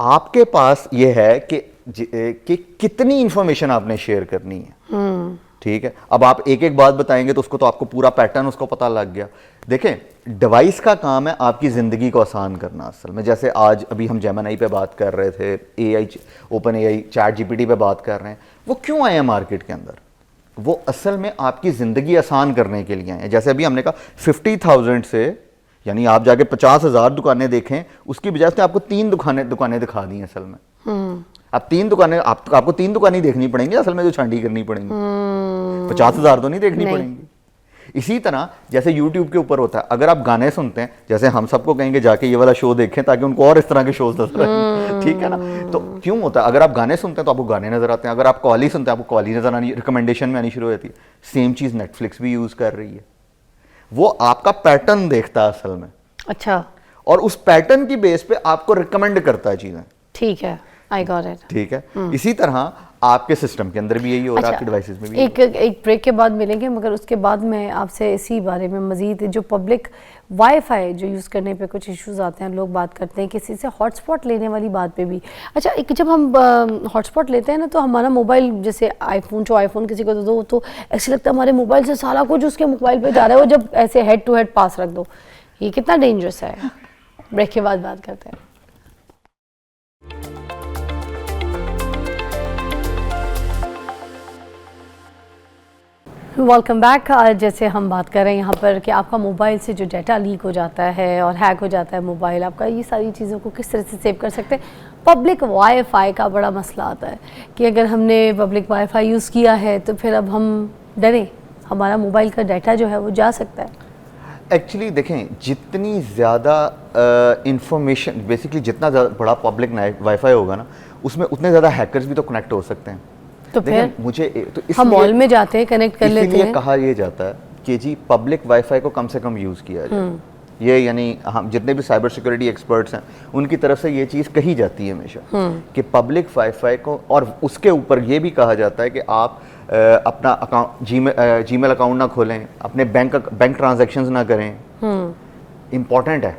आपके पास ये है कि कितनी इंफॉर्मेशन आपने शेयर करनी है। ठीक है, अब आप एक एक बात बताएंगे तो उसको तो आपको पूरा पैटर्न उसको पता लग गया। देखें, डिवाइस का काम है आपकी ज़िंदगी को आसान करना। असल में जैसे आज अभी हम जेमिनी पे बात कर रहे थे, AI open AI chat GPT पे बात कर रहे हैं, वो क्यों आए हैं मार्केट के अंदर? वो असल में आपकी ज़िंदगी आसान करने के लिए आए हैं। जैसे अभी हमने कहा 50,000 से, यानी आप जाके 50,000 दुकानें देखें, उसकी बजाय उसने आपको 3 दुकानें दिखा दी हैं असल में। अब 3 दुकानें आपको 3 दुकानें देखनी पड़ेंगी असल में, जो छांटी करनी पड़ेंगी, 50,000 तो नहीं देखनी पड़ेंगी। इसी तरह जैसे YouTube के ऊपर होता है, अगर आप गाने सुनते हैं, जैसे हम सबको कहेंगे जाके ये वाला शो देखें ताकि उनको और इस तरह के शोज नजर आए, ठीक है ना। तो क्यों होता है, अगर आप गाने सुनते हैं तो आपको गाने नजर आते हैं, अगर आप कॉली सुनते हैं आपको कॉली नजर आनी, रिकमेंडेशन में आनी शुरू हो जाती है। सेम चीज नेटफ्लिक्स भी यूज कर रही है, वो आपका पैटर्न देखता है असल में। अच्छा, और उस पैटर्न की बेस पे आपको रिकमेंड करता है चीजें। ठीक है, आई गॉट इट। ठीक है, इसी तरह आपके सिस्टम के अंदर भी यही हो रहा है, आपके डिवाइसेस में भी। एक ब्रेक के बाद मिलेंगे, मगर उसके बाद मैं आपसे इसी बारे में मजीद, जो पब्लिक वाईफाई जो यूज़ करने पे कुछ इश्यूज आते हैं, लोग बात करते हैं किसी से हॉटस्पॉट लेने वाली बात पे भी। अच्छा, एक जब हम हॉटस्पॉट लेते हैं ना तो हमारा मोबाइल, जैसे आईफोन किसी को दो तो ऐसे लगता है हमारे मोबाइल से सारा कुछ उसके मोबाइल पे जा रहा है, वो जब ऐसे हेड टू हेड पास रख दो, ये कितना डेंजरस है। ब्रेक के बाद बात करते हैं। Welcome back. जैसे हम बात कर रहे हैं यहाँ पर कि आपका मोबाइल से जो डाटा लीक हो जाता है और हैक हो जाता है मोबाइल आपका, ये सारी चीज़ों को किस तरह से सेव कर सकते हैं। पब्लिक वाईफाई का बड़ा मसला आता है कि अगर हमने पब्लिक वाईफाई यूज़ किया है तो फिर अब हम डरें, हमारा मोबाइल का डाटा जो है वो जा सकता है। एक्चुअली देखें, जितनी ज़्यादा इंफॉर्मेशन, बेसिकली जितना बड़ा पब्लिक वाईफाई होगा ना, उसमें उतने ज़्यादा हैकर्स भी तो कनेक्ट हो सकते हैं। तो फिर मुझे तो हम मॉल में जाते हैं, कनेक्ट कर लेते हैं। कहा यह जाता है कि जी पब्लिक वाईफाई को कम से कम यूज़ किया जाए। ये यानी हम जितने भी साइबर सिक्योरिटी एक्सपर्ट्स हैं उनकी तरफ से ये चीज़ कही जाती है हमेशा कि पब्लिक वाईफाई को, और उसके ऊपर ये भी कहा जाता है कि आप अपना अकाउंट जीमेल अकाउंट ना खोलें, अपने बैंक ट्रांजैक्शंस ना करें। इम्पॉर्टेंट है,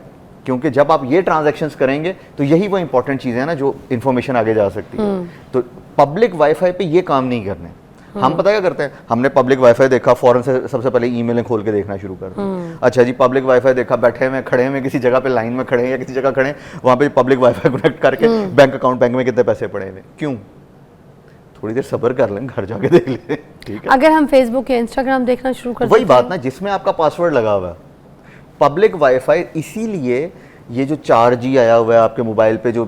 क्योंकि जब आप ये ट्रांजैक्शंस करेंगे तो यही वो इंपॉर्टेंट चीज़ें हैं ना जो इन्फॉर्मेशन आगे जा सकती है। तो पब्लिक वाईफाई पे ये काम नहीं करने। हम पता क्या करते हैं, हमने पब्लिक वाईफाई देखा, फौरन से सबसे पहले ईमेलें खोल के देखना शुरू कर दिया। अच्छा जी, पब्लिक वाईफाई देखा, बैठे हुए खड़े हुए किसी जगह पे लाइन में खड़े हैं या किसी जगह खड़े हैं, वहाँ पे पब्लिक वाईफाई कनेक्ट करके बैंक अकाउंट, बैंक में कितने पैसे पड़े हुए, क्यों? थोड़ी देर सब्र कर लें, घर जाके देख लें, ठीक है। अगर हम फेसबुक या इंस्टाग्राम देखना शुरू कर वही बात ना, जिसमें आपका पासवर्ड लगा हुआ है। पब्लिक वाईफाई इसीलिए ये जो 4G आया हुआ है आपके मोबाइल पे, जो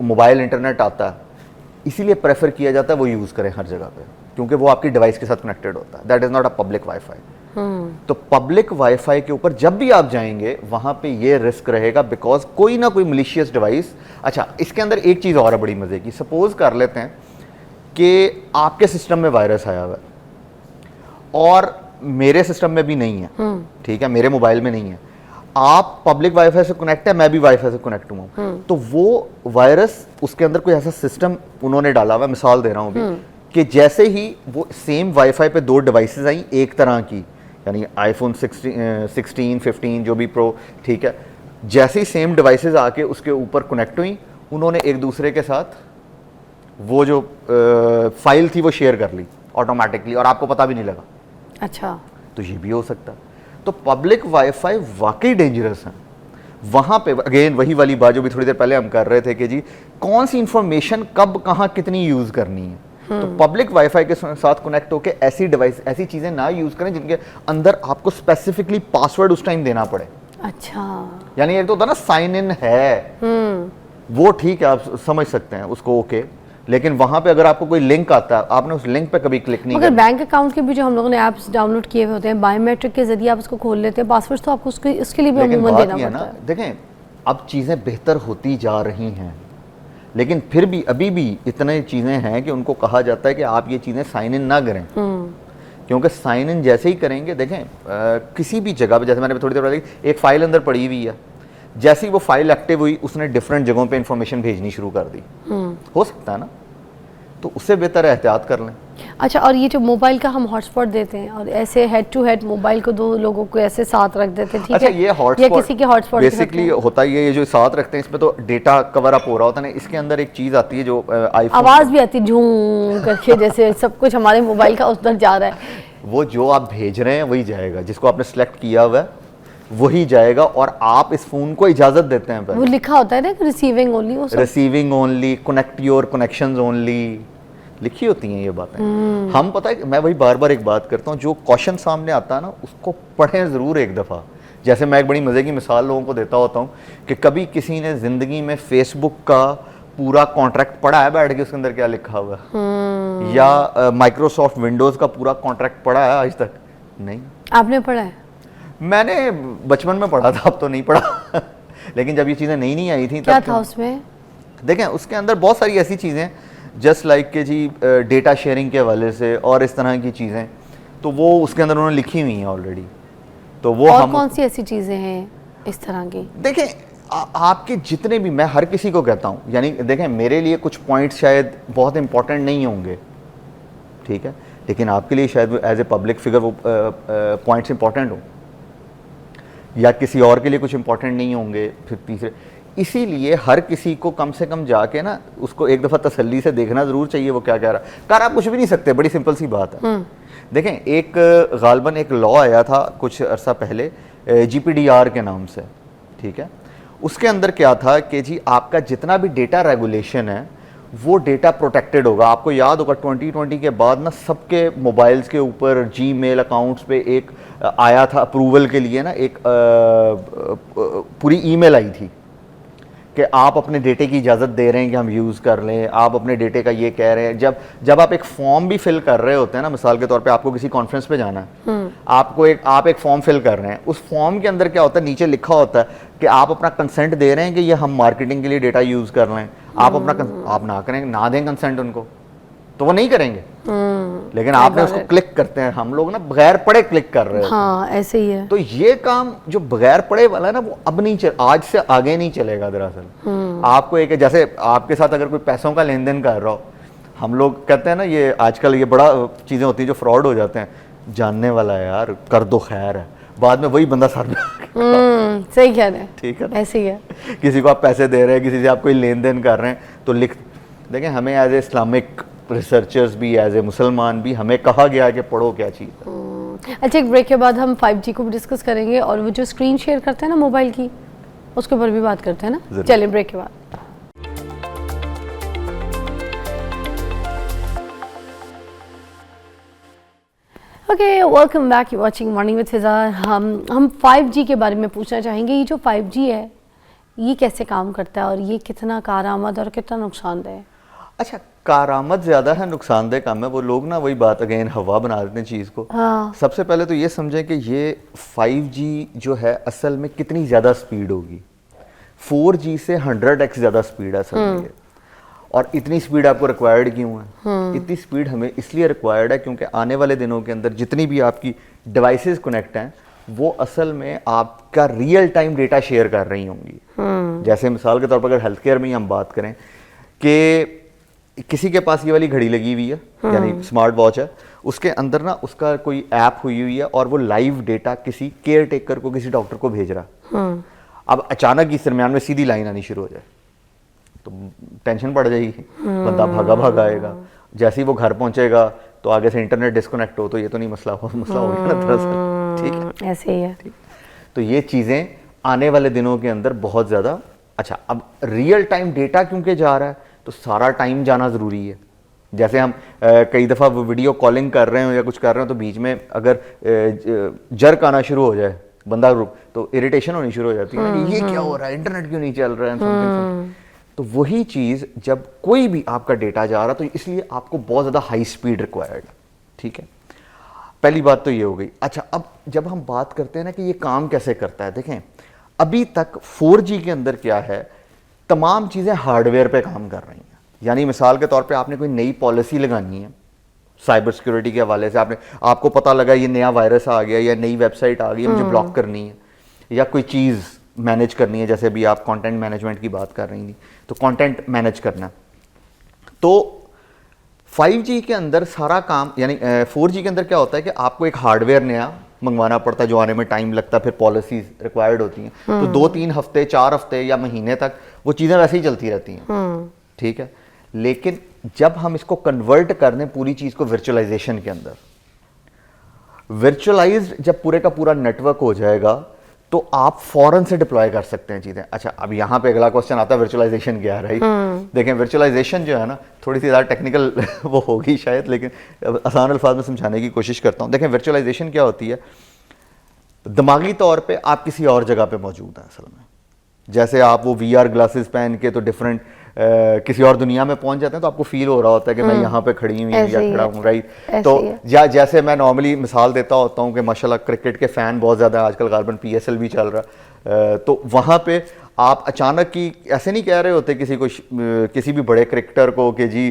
मोबाइल इंटरनेट आता है, इसीलिए प्रेफर किया जाता है वो यूज़ करें हर जगह पे, क्योंकि वो आपकी डिवाइस के साथ कनेक्टेड होता है। That is not a public wifi. तो पब्लिक वाईफाई के ऊपर जब भी आप जाएंगे वहाँ पे ये रिस्क रहेगा, बिकॉज कोई ना कोई मलिशियस डिवाइस। अच्छा, इसके अंदर एक चीज़ और है बड़ी मज़े की। सपोज कर लेते हैं कि आपके सिस्टम में वायरस आया हुआ है और मेरे सिस्टम में भी नहीं है, ठीक है, मेरे मोबाइल में नहीं है। आप पब्लिक वाईफाई से कनेक्ट है, मैं भी वाईफाई से कनेक्ट हूँ, तो वो वायरस, उसके अंदर कोई ऐसा सिस्टम उन्होंने डाला हुआ है, मिसाल दे रहा हूँ अभी, कि जैसे ही वो सेम वाईफाई पे दो डिवाइसेस आई एक तरह की, यानी आईफोन 16, 15 जो भी प्रो, ठीक है, जैसे ही सेम डिवाइसेस आके उसके ऊपर कनेक्ट हुई, उन्होंने एक दूसरे के साथ वो जो फाइल थी वो शेयर कर ली ऑटोमेटिकली, और आपको पता भी नहीं लगा। अच्छा, तो ये भी हो सकता है। तो पब्लिक वाईफाई वाकई डेंजरस है। वहाँ पे अगेन वही वाली बात जो भी थोड़ी देर पहले हम कर रहे थे कि जी कौन सी इंफॉर्मेशन कब कहाँ कितनी यूज़ करनी है। तो पब्लिक वाईफाई के साथ कनेक्ट होके ऐसी डिवाइस, ऐसी चीज़ें ना यूज़ करें जिनके अंदर आपको स्पेसिफिकली पासवर्ड उस टाइम देना पड़े। अच्छा, यानी एक तो होता है ना साइन इन है, वो ठीक है, आप समझ सकते हैं उसको, ओके, लेकिन वहां पे अगर आपको कोई लिंक आता है, आपने उस लिंक पे कभी क्लिक नहीं मगर बैंक अकाउंट के भी जो हम लोगों ने ऐप्स डाउनलोड किए हुए होते हैं, बायोमेट्रिक के जरिए आप उसको खोल लेते हैं, पासवर्ड तो आपको उसके लिए भी अमूमन देना पड़ता है। देखें, अब चीज़ें बेहतर होती जा रही हैं, लेकिन फिर भी अभी भी इतने चीज़ें हैं कि उनको कहा जाता है कि आप ये चीज़ें साइन इन ना करें, क्योंकि साइन इन जैसे ही करेंगे, देखें किसी भी जगह पे, जैसे मैंने थोड़ी देर पहले एक फाइल अंदर पड़ी हुई है, जैसे ही वो फाइल एक्टिव हुई उसने डिफरेंट जगहों पे इंफॉर्मेशन भेजनी शुरू कर दी। हो सकता है ना, तो उससे बेहतर है एहतियात कर लें। अच्छा, और ये जो मोबाइल का हम हॉटस्पॉट देते हैं और ऐसे हेड टू हेड मोबाइल को दो लोगों को ऐसे साथ रख देते हैं, ठीक अच्छा, है, ये हॉटस्पॉट या किसी के हॉटस्पॉट बेसिकली होता है, ये जो साथ रखते हैं इसमें तो डेटा कवर अप हो रहा होता है ना, इसके अंदर एक चीज़ आती है जो आईफोन, आवाज़ भी आती है झूम करके, जैसे सब कुछ हमारे मोबाइल का उधर जा रहा है। वो जो आप भेज रहे हैं वही जाएगा, जिसको आपने सेलेक्ट किया हुआ है वही जाएगा, और आप इस फोन को इजाजत देते हैं पहले। वो लिखा होता है ना receiving only, receiving only, connect your connections only, लिखी होती हैं ये बातें। हम पता है, मैं वही बार बार एक बात करता हूँ, जो क्वेश्चन सामने आता है ना उसको पढ़ें ज़रूर एक दफ़ा। जैसे मैं एक बड़ी मज़े की मिसाल लोगों को देता होता हूँ कि कभी किसी ने ज़िंदगी में फेसबुक का पूरा कॉन्ट्रैक्ट पढ़ा है बैठ के, उसके अंदर क्या लिखा हुआ है, या माइक्रोसॉफ्ट विंडोज़ का पूरा कॉन्ट्रैक्ट पढ़ा है आज तक? नहीं। आपने पढ़ा है? मैंने बचपन में पढ़ा था, अब तो नहीं पढ़ा लेकिन जब ये चीज़ें नई आई थी, क्या था उसमें? देखें, उसके अंदर बहुत सारी ऐसी चीज़ें जस्ट लाइक के जी डेटा शेयरिंग के हवाले से और इस तरह की चीज़ें, तो वो उसके अंदर उन्होंने लिखी हुई हैं ऑलरेडी। तो वो और कौन सी ऐसी चीज़ें हैं इस तरह की? देखें, आपके जितने भी, मैं हर किसी को कहता हूँ, यानी देखें मेरे लिए कुछ पॉइंट्स शायद बहुत इंपॉर्टेंट नहीं होंगे, ठीक है, लेकिन आपके लिए शायद एज ए पब्लिक फिगर वो पॉइंट्स इंपॉर्टेंट हो, या किसी और के लिए कुछ इंपॉर्टेंट नहीं होंगे, फिर तीसरे। इसीलिए हर किसी को कम से कम जाके ना उसको एक दफ़ा तसल्ली से देखना ज़रूर चाहिए वो क्या कह रहा है। कार आप कुछ भी नहीं सकते, बड़ी सिंपल सी बात है। देखें, एक गालबन एक लॉ आया था कुछ अरसा पहले GPDR के नाम से, ठीक है, उसके अंदर क्या था कि जी आपका जितना भी डेटा रेगुलेशन है वो डेटा प्रोटेक्टेड होगा। आपको याद होगा 2020 के बाद ना सबके मोबाइल्स के ऊपर जीमेल अकाउंट्स पे एक आया था अप्रूवल के लिए ना, एक पूरी ईमेल आई थी कि आप अपने डेटे की इजाज़त दे रहे हैं कि हम यूज़ कर लें, आप अपने डेटे का ये कह रहे हैं। जब आप एक फॉर्म भी फिल कर रहे होते हैं ना, मिसाल के तौर पे आपको किसी कॉन्फ्रेंस पे जाना है, आप एक फॉर्म फिल कर रहे हैं, उस फॉर्म के अंदर क्या होता है, नीचे लिखा होता है कि आप अपना कंसेंट दे रहे हैं कि ये हम मार्केटिंग के लिए डेटा यूज़ कर लें। आप ना करें, ना दें कंसेंट उनको, तो वो नहीं करेंगे। लेकिन आपने उसको क्लिक करते हैं, हम लोग ना बगैर पढ़े क्लिक कर रहे हैं। हाँ, ऐसे ही है। तो ये काम जो बगैर पढ़े वाला है ना, वो अब नहीं आज से आगे नहीं चलेगा। दरअसल आपको एक, जैसे आपके साथ अगर कोई पैसों का लेन देन कर रहा हो, हम लोग कहते हैं ना, ये आजकल ये बड़ा चीजें होती हैं जो फ्रॉड हो जाते हैं, जानने वाला है यार, कर दो खैर है, बाद में वही बंदा सर सही कह रहे हैं। ठीक है, ऐसे ही है। किसी को आप पैसे दे रहे हैं, किसी से आप कोई लेन देन कर रहे हैं, तो लिख देखें। हमें एज ए इस्लामिक रिसर्चर्स भी, एज ए मुसलमान भी, हमें कहा गया है कि पढ़ो क्या चीज़ है। अच्छा, एक ब्रेक के बाद हम 5G को भी डिस्कस करेंगे और वो जो स्क्रीन शेयर करते हैं ना मोबाइल की, उसके ऊपर भी बात करते हैं ना। चलिए ब्रेक के बाद। Okay, welcome back, you watching morning with Fiza. हम 5G के बारे में पूछना चाहेंगे। ये जो 5G है, ये कैसे काम करता है और ये कितना कारआमद और कितना नुकसानदेह है? अच्छा, कारआमद ज़्यादा है, नुकसानदेह कम है। वो लोग ना वही बात अगेन हवा बना देते हैं चीज़ को। हाँ। सबसे पहले तो ये समझें कि ये 5G जो है असल में कितनी ज़्यादा स्पीड होगी। 4G से 100x ज़्यादा स्पीड है असल में ये। और इतनी स्पीड आपको रिक्वायर्ड क्यों है? इतनी स्पीड हमें इसलिए रिक्वायर्ड है क्योंकि आने वाले दिनों के अंदर जितनी भी आपकी डिवाइसेस कनेक्ट हैं, वो असल में आपका रियल टाइम डेटा शेयर कर रही होंगी। जैसे मिसाल के तौर पर अगर हेल्थ केयर में ही हम बात करें कि किसी के पास ये वाली घड़ी लगी हुई है, यानी स्मार्ट वॉच है, उसके अंदर ना उसका कोई ऐप हुई हुई है और वो लाइव डेटा किसी केयर टेकर को, किसी डॉक्टर को भेज रहा। अब अचानक इस दरमियान में सीधी लाइन आनी शुरू हो जाए तो टेंशन पड़ जाएगी, बंदा भागा आएगा। जैसे ही वो घर पहुंचेगा तो आगे से इंटरनेट डिस्कनेक्ट हो, तो ये तो नहीं मसला हो गया ना दरअसल। ठीक है, ऐसे ही है। तो ये चीज़ें आने वाले दिनों के अंदर बहुत ज़्यादा। अच्छा, अब रियल टाइम डेटा क्योंकि जा रहा है तो सारा टाइम जाना ज़रूरी है। जैसे हम कई दफ़ा वीडियो कॉलिंग कर रहे हो या कुछ कर रहे हो, तो बीच में अगर जर्क आना शुरू हो जाए, बंदा रुक, तो इरिटेशन होनी शुरू हो जाती है कि ये क्या हो रहा है, इंटरनेट क्यों नहीं चल रहा है। तो वही चीज़ जब कोई भी आपका डेटा जा रहा, तो इसलिए आपको बहुत ज़्यादा हाई स्पीड रिक्वायर्ड है। ठीक है, पहली बात तो ये हो गई। अच्छा, अब जब हम बात करते हैं ना कि ये काम कैसे करता है, देखें अभी तक 4G के अंदर क्या है, तमाम चीज़ें हार्डवेयर पे काम कर रही हैं। यानी मिसाल के तौर पे आपने कोई नई पॉलिसी लगानी है साइबर सिक्योरिटी के हवाले से, आपको पता लगा ये नया वायरस आ गया या नई वेबसाइट आ गई, मुझे ब्लॉक करनी है, या कोई चीज़ मैनेज करनी है, जैसे अभी आप कंटेंट मैनेजमेंट की बात कर रही थी, तो कंटेंट मैनेज करना। तो 5G के अंदर सारा काम, यानी 4G के अंदर क्या होता है कि आपको एक हार्डवेयर नया मंगवाना पड़ता है, जो आने में टाइम लगता है, फिर पॉलिसीज रिक्वायर्ड होती हैं, तो 2-3 हफ्ते, 4 हफ्ते या महीने तक वो चीज़ें वैसे ही चलती रहती हैं। ठीक है, लेकिन जब हम इसको कन्वर्ट कर दें पूरी चीज़ को वर्चुअलाइजेशन के अंदर, वर्चुअलाइज्ड जब पूरे का पूरा नेटवर्क हो जाएगा, तो आप फौरन से डिप्लॉय कर सकते हैं चीज़ें। अच्छा, अब यहाँ पे अगला क्वेश्चन आता है, वर्चुअलाइजेशन क्या है, राइट? देखें, वर्चुअलाइजेशन जो है ना, थोड़ी सी ज़्यादा टेक्निकल वो होगी शायद, लेकिन आसान अल्फाज में समझाने की कोशिश करता हूँ। देखें, वर्चुअलाइजेशन क्या होती है, दिमागी तौर पे आप किसी और जगह पे मौजूद हैं असल में। जैसे आप वो VR ग्लासेस पहन के तो डिफरेंट किसी और दुनिया में पहुंच जाते हैं, तो आपको फील हो रहा होता है कि मैं यहाँ पे खड़ी हुई हूँ या खड़ा हूँ, राइट? तो जैसे मैं नॉर्मली मिसाल देता होता हूँ कि माशाल्लाह क्रिकेट के फ़ैन बहुत ज़्यादा है आजकल, गालबन PSL भी चल रहा, तो वहाँ पे आप अचानक की ऐसे नहीं कह रहे होते किसी भी बड़े क्रिकेटर को कि जी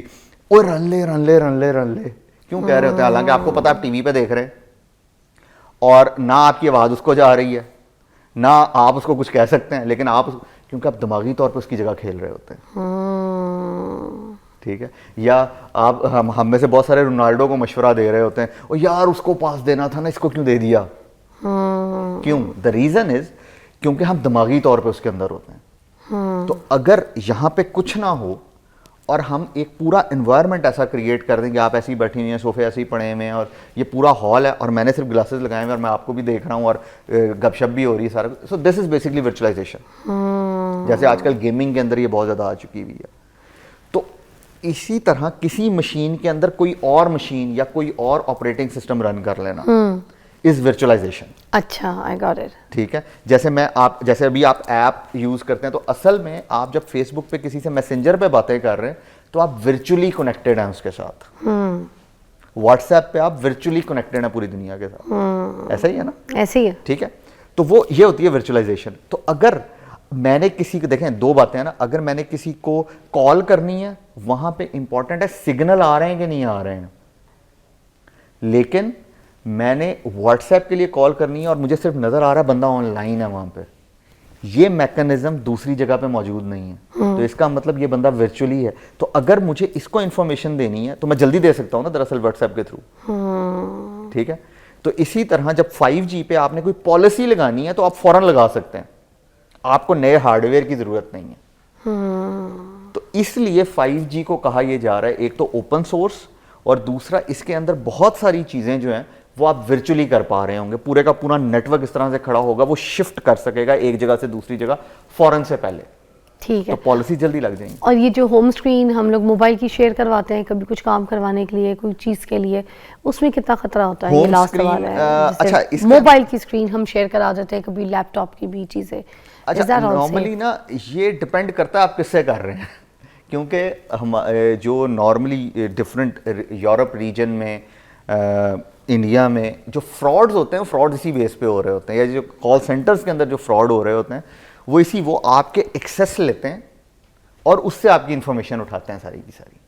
ओ रन ले क्यों कह रहे होते हैं, हालांकि आपको पता है आप TV पे देख रहे हैं और ना आपकी आवाज़ उसको जा रही है, ना आप उसको कुछ कह सकते हैं, लेकिन आप क्योंकि आप दिमागी तौर पर उसकी जगह खेल रहे होते हैं। ठीक है, या आप हम में से बहुत सारे रोनाल्डो को मशवरा दे रहे होते हैं, और यार उसको पास देना था ना, इसको क्यों दे दिया। क्यों? द रीजन इज क्योंकि हम दिमागी तौर पे उसके अंदर होते हैं। तो अगर यहाँ पे कुछ ना हो और हम एक पूरा एनवायरनमेंट ऐसा क्रिएट कर देंगे, आप ऐसे ही बैठी हुई हैं, सोफे ऐसे ही पड़े हुए हैं और ये पूरा हॉल है और मैंने सिर्फ ग्लासेस लगाए हुए और मैं आपको भी देख रहा हूँ और गपशप भी हो रही है सारा, so this is basically virtualization. जैसे आजकल गेमिंग के अंदर ये बहुत ज़्यादा आ चुकी हुई है। तो इसी तरह किसी मशीन के अंदर कोई और मशीन या कोई और ऑपरेटिंग सिस्टम रन कर लेना इज वर्चुअलाइजेशन। अच्छा, आई गॉट इट। ठीक है, जैसे अभी आप ऐप यूज करते हैं, तो असल में आप जब फेसबुक पे किसी से मैसेंजर पे बातें कर रहे हैं तो आप वर्चुअली कनेक्टेड हैं उसके साथ। व्हाट्सएप पे आप वर्चुअली कनेक्टेड हैं पूरी दुनिया के साथ। ऐसा ही है ना? ऐसे ही है। ठीक है, तो वो ये होती है वर्चुअलाइजेशन। तो अगर मैंने किसी को, देखें दो बातें हैं ना, अगर मैंने किसी को कॉल करनी है, वहां पे इंपॉर्टेंट है सिग्नल आ रहे हैं कि नहीं आ रहे हैं। लेकिन मैंने व्हाट्सएप के लिए कॉल करनी है और मुझे सिर्फ नजर आ रहा है बंदा ऑनलाइन है वहां पे, ये मैकेनिज्म दूसरी जगह पे मौजूद नहीं है। तो इसका मतलब ये बंदा वर्चुअली है। तो अगर मुझे इसको इंफॉर्मेशन देनी है तो मैं जल्दी दे सकता हूं ना, दरअसल व्हाट्सएप के थ्रू। ठीक है, तो इसी तरह जब 5G पे आपने कोई पॉलिसी लगानी है तो आप फौरन लगा सकते हैं, आपको नए हार्डवेयर की जरूरत नहीं है। तो इसलिए 5G को कहा यह जा रहा है, एक तो ओपन सोर्स, और दूसरा इसके अंदर बहुत सारी चीजें जो हैं वो आप वर्चुअली कर पा रहे होंगे। पूरे का पूरा नेटवर्क इस तरह से खड़ा होगा, वो शिफ्ट कर सकेगा एक जगह से दूसरी जगह फौरन से पहले। ठीक है, तो पॉलिसी जल्दी लग जाएगी। और ये जो होम स्क्रीन हम लोग मोबाइल की शेयर करवाते हैं कभी कुछ काम करवाने के लिए, कोई चीज़ के लिए, उसमें कितना खतरा होता है? ये लास्ट सवाल है। अच्छा, मोबाइल की स्क्रीन हम शेयर करा देते हैं, कभी लैपटॉप की भी चीज़ें। अच्छा, नॉर्मली ना ये डिपेंड करता है आप किससे कर रहे हैं क्योंकि हम जो नॉर्मली डिफरेंट यूरोप रीजन में, इंडिया में जो फ्रॉड्स होते हैं, फ्रॉड इसी बेस पे हो रहे होते हैं, या जो कॉल सेंटर्स के अंदर जो फ्रॉड हो रहे होते हैं वो आपके एक्सेस लेते हैं और उससे आपकी इंफॉर्मेशन उठाते हैं सारी की सारी।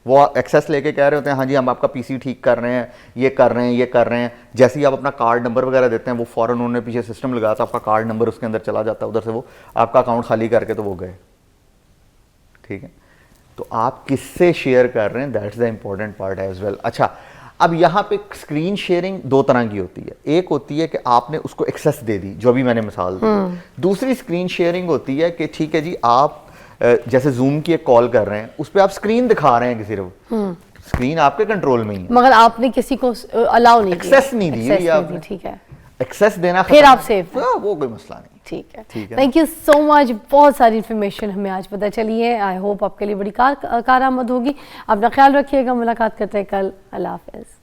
वो एक्सेस लेके कह रहे होते हैं हाँ जी हम आपका पीसी ठीक कर रहे हैं, ये कर रहे हैं, ये कर रहे हैं। जैसे ही आप अपना कार्ड नंबर वगैरह देते हैं, वो फौरन उन्होंने पीछे सिस्टम लगाया था, आपका कार्ड नंबर उसके अंदर चला जाता है, उधर से वो आपका अकाउंट खाली करके तो वो गए। ठीक है, तो आप किससे शेयर कर रहे हैं, that's the important part as well. अच्छा, अब यहाँ पे स्क्रीन शेयरिंग दो तरह की होती है। एक होती है कि आपने उसको एक्सेस दे दी, जो अभी मैंने मिसाल दी। दूसरी स्क्रीन शेयरिंग होती है कि ठीक है जी, आप जैसे जूम की एक कॉल कर रहे हैं, उस पर आप स्क्रीन दिखा रहे हैं किसी को, स्क्रीन आपके कंट्रोल में ही है, मगर आपने किसी को अलाउ नहीं किया, एक्सेस नहीं दी। ठीक है, एक्सेस देना फिर आप सेफ, वो कोई मसला नहीं। ठीक है, ठीक है। Thank you so much. बहुत सारी इन्फॉर्मेशन हमें आज पता चली है। आई होप आपके लिए बड़ी कारआमद होगी। अपना ख्याल रखिएगा, मुलाकात करते हैं कल। अल्लाह हाफ़िज़।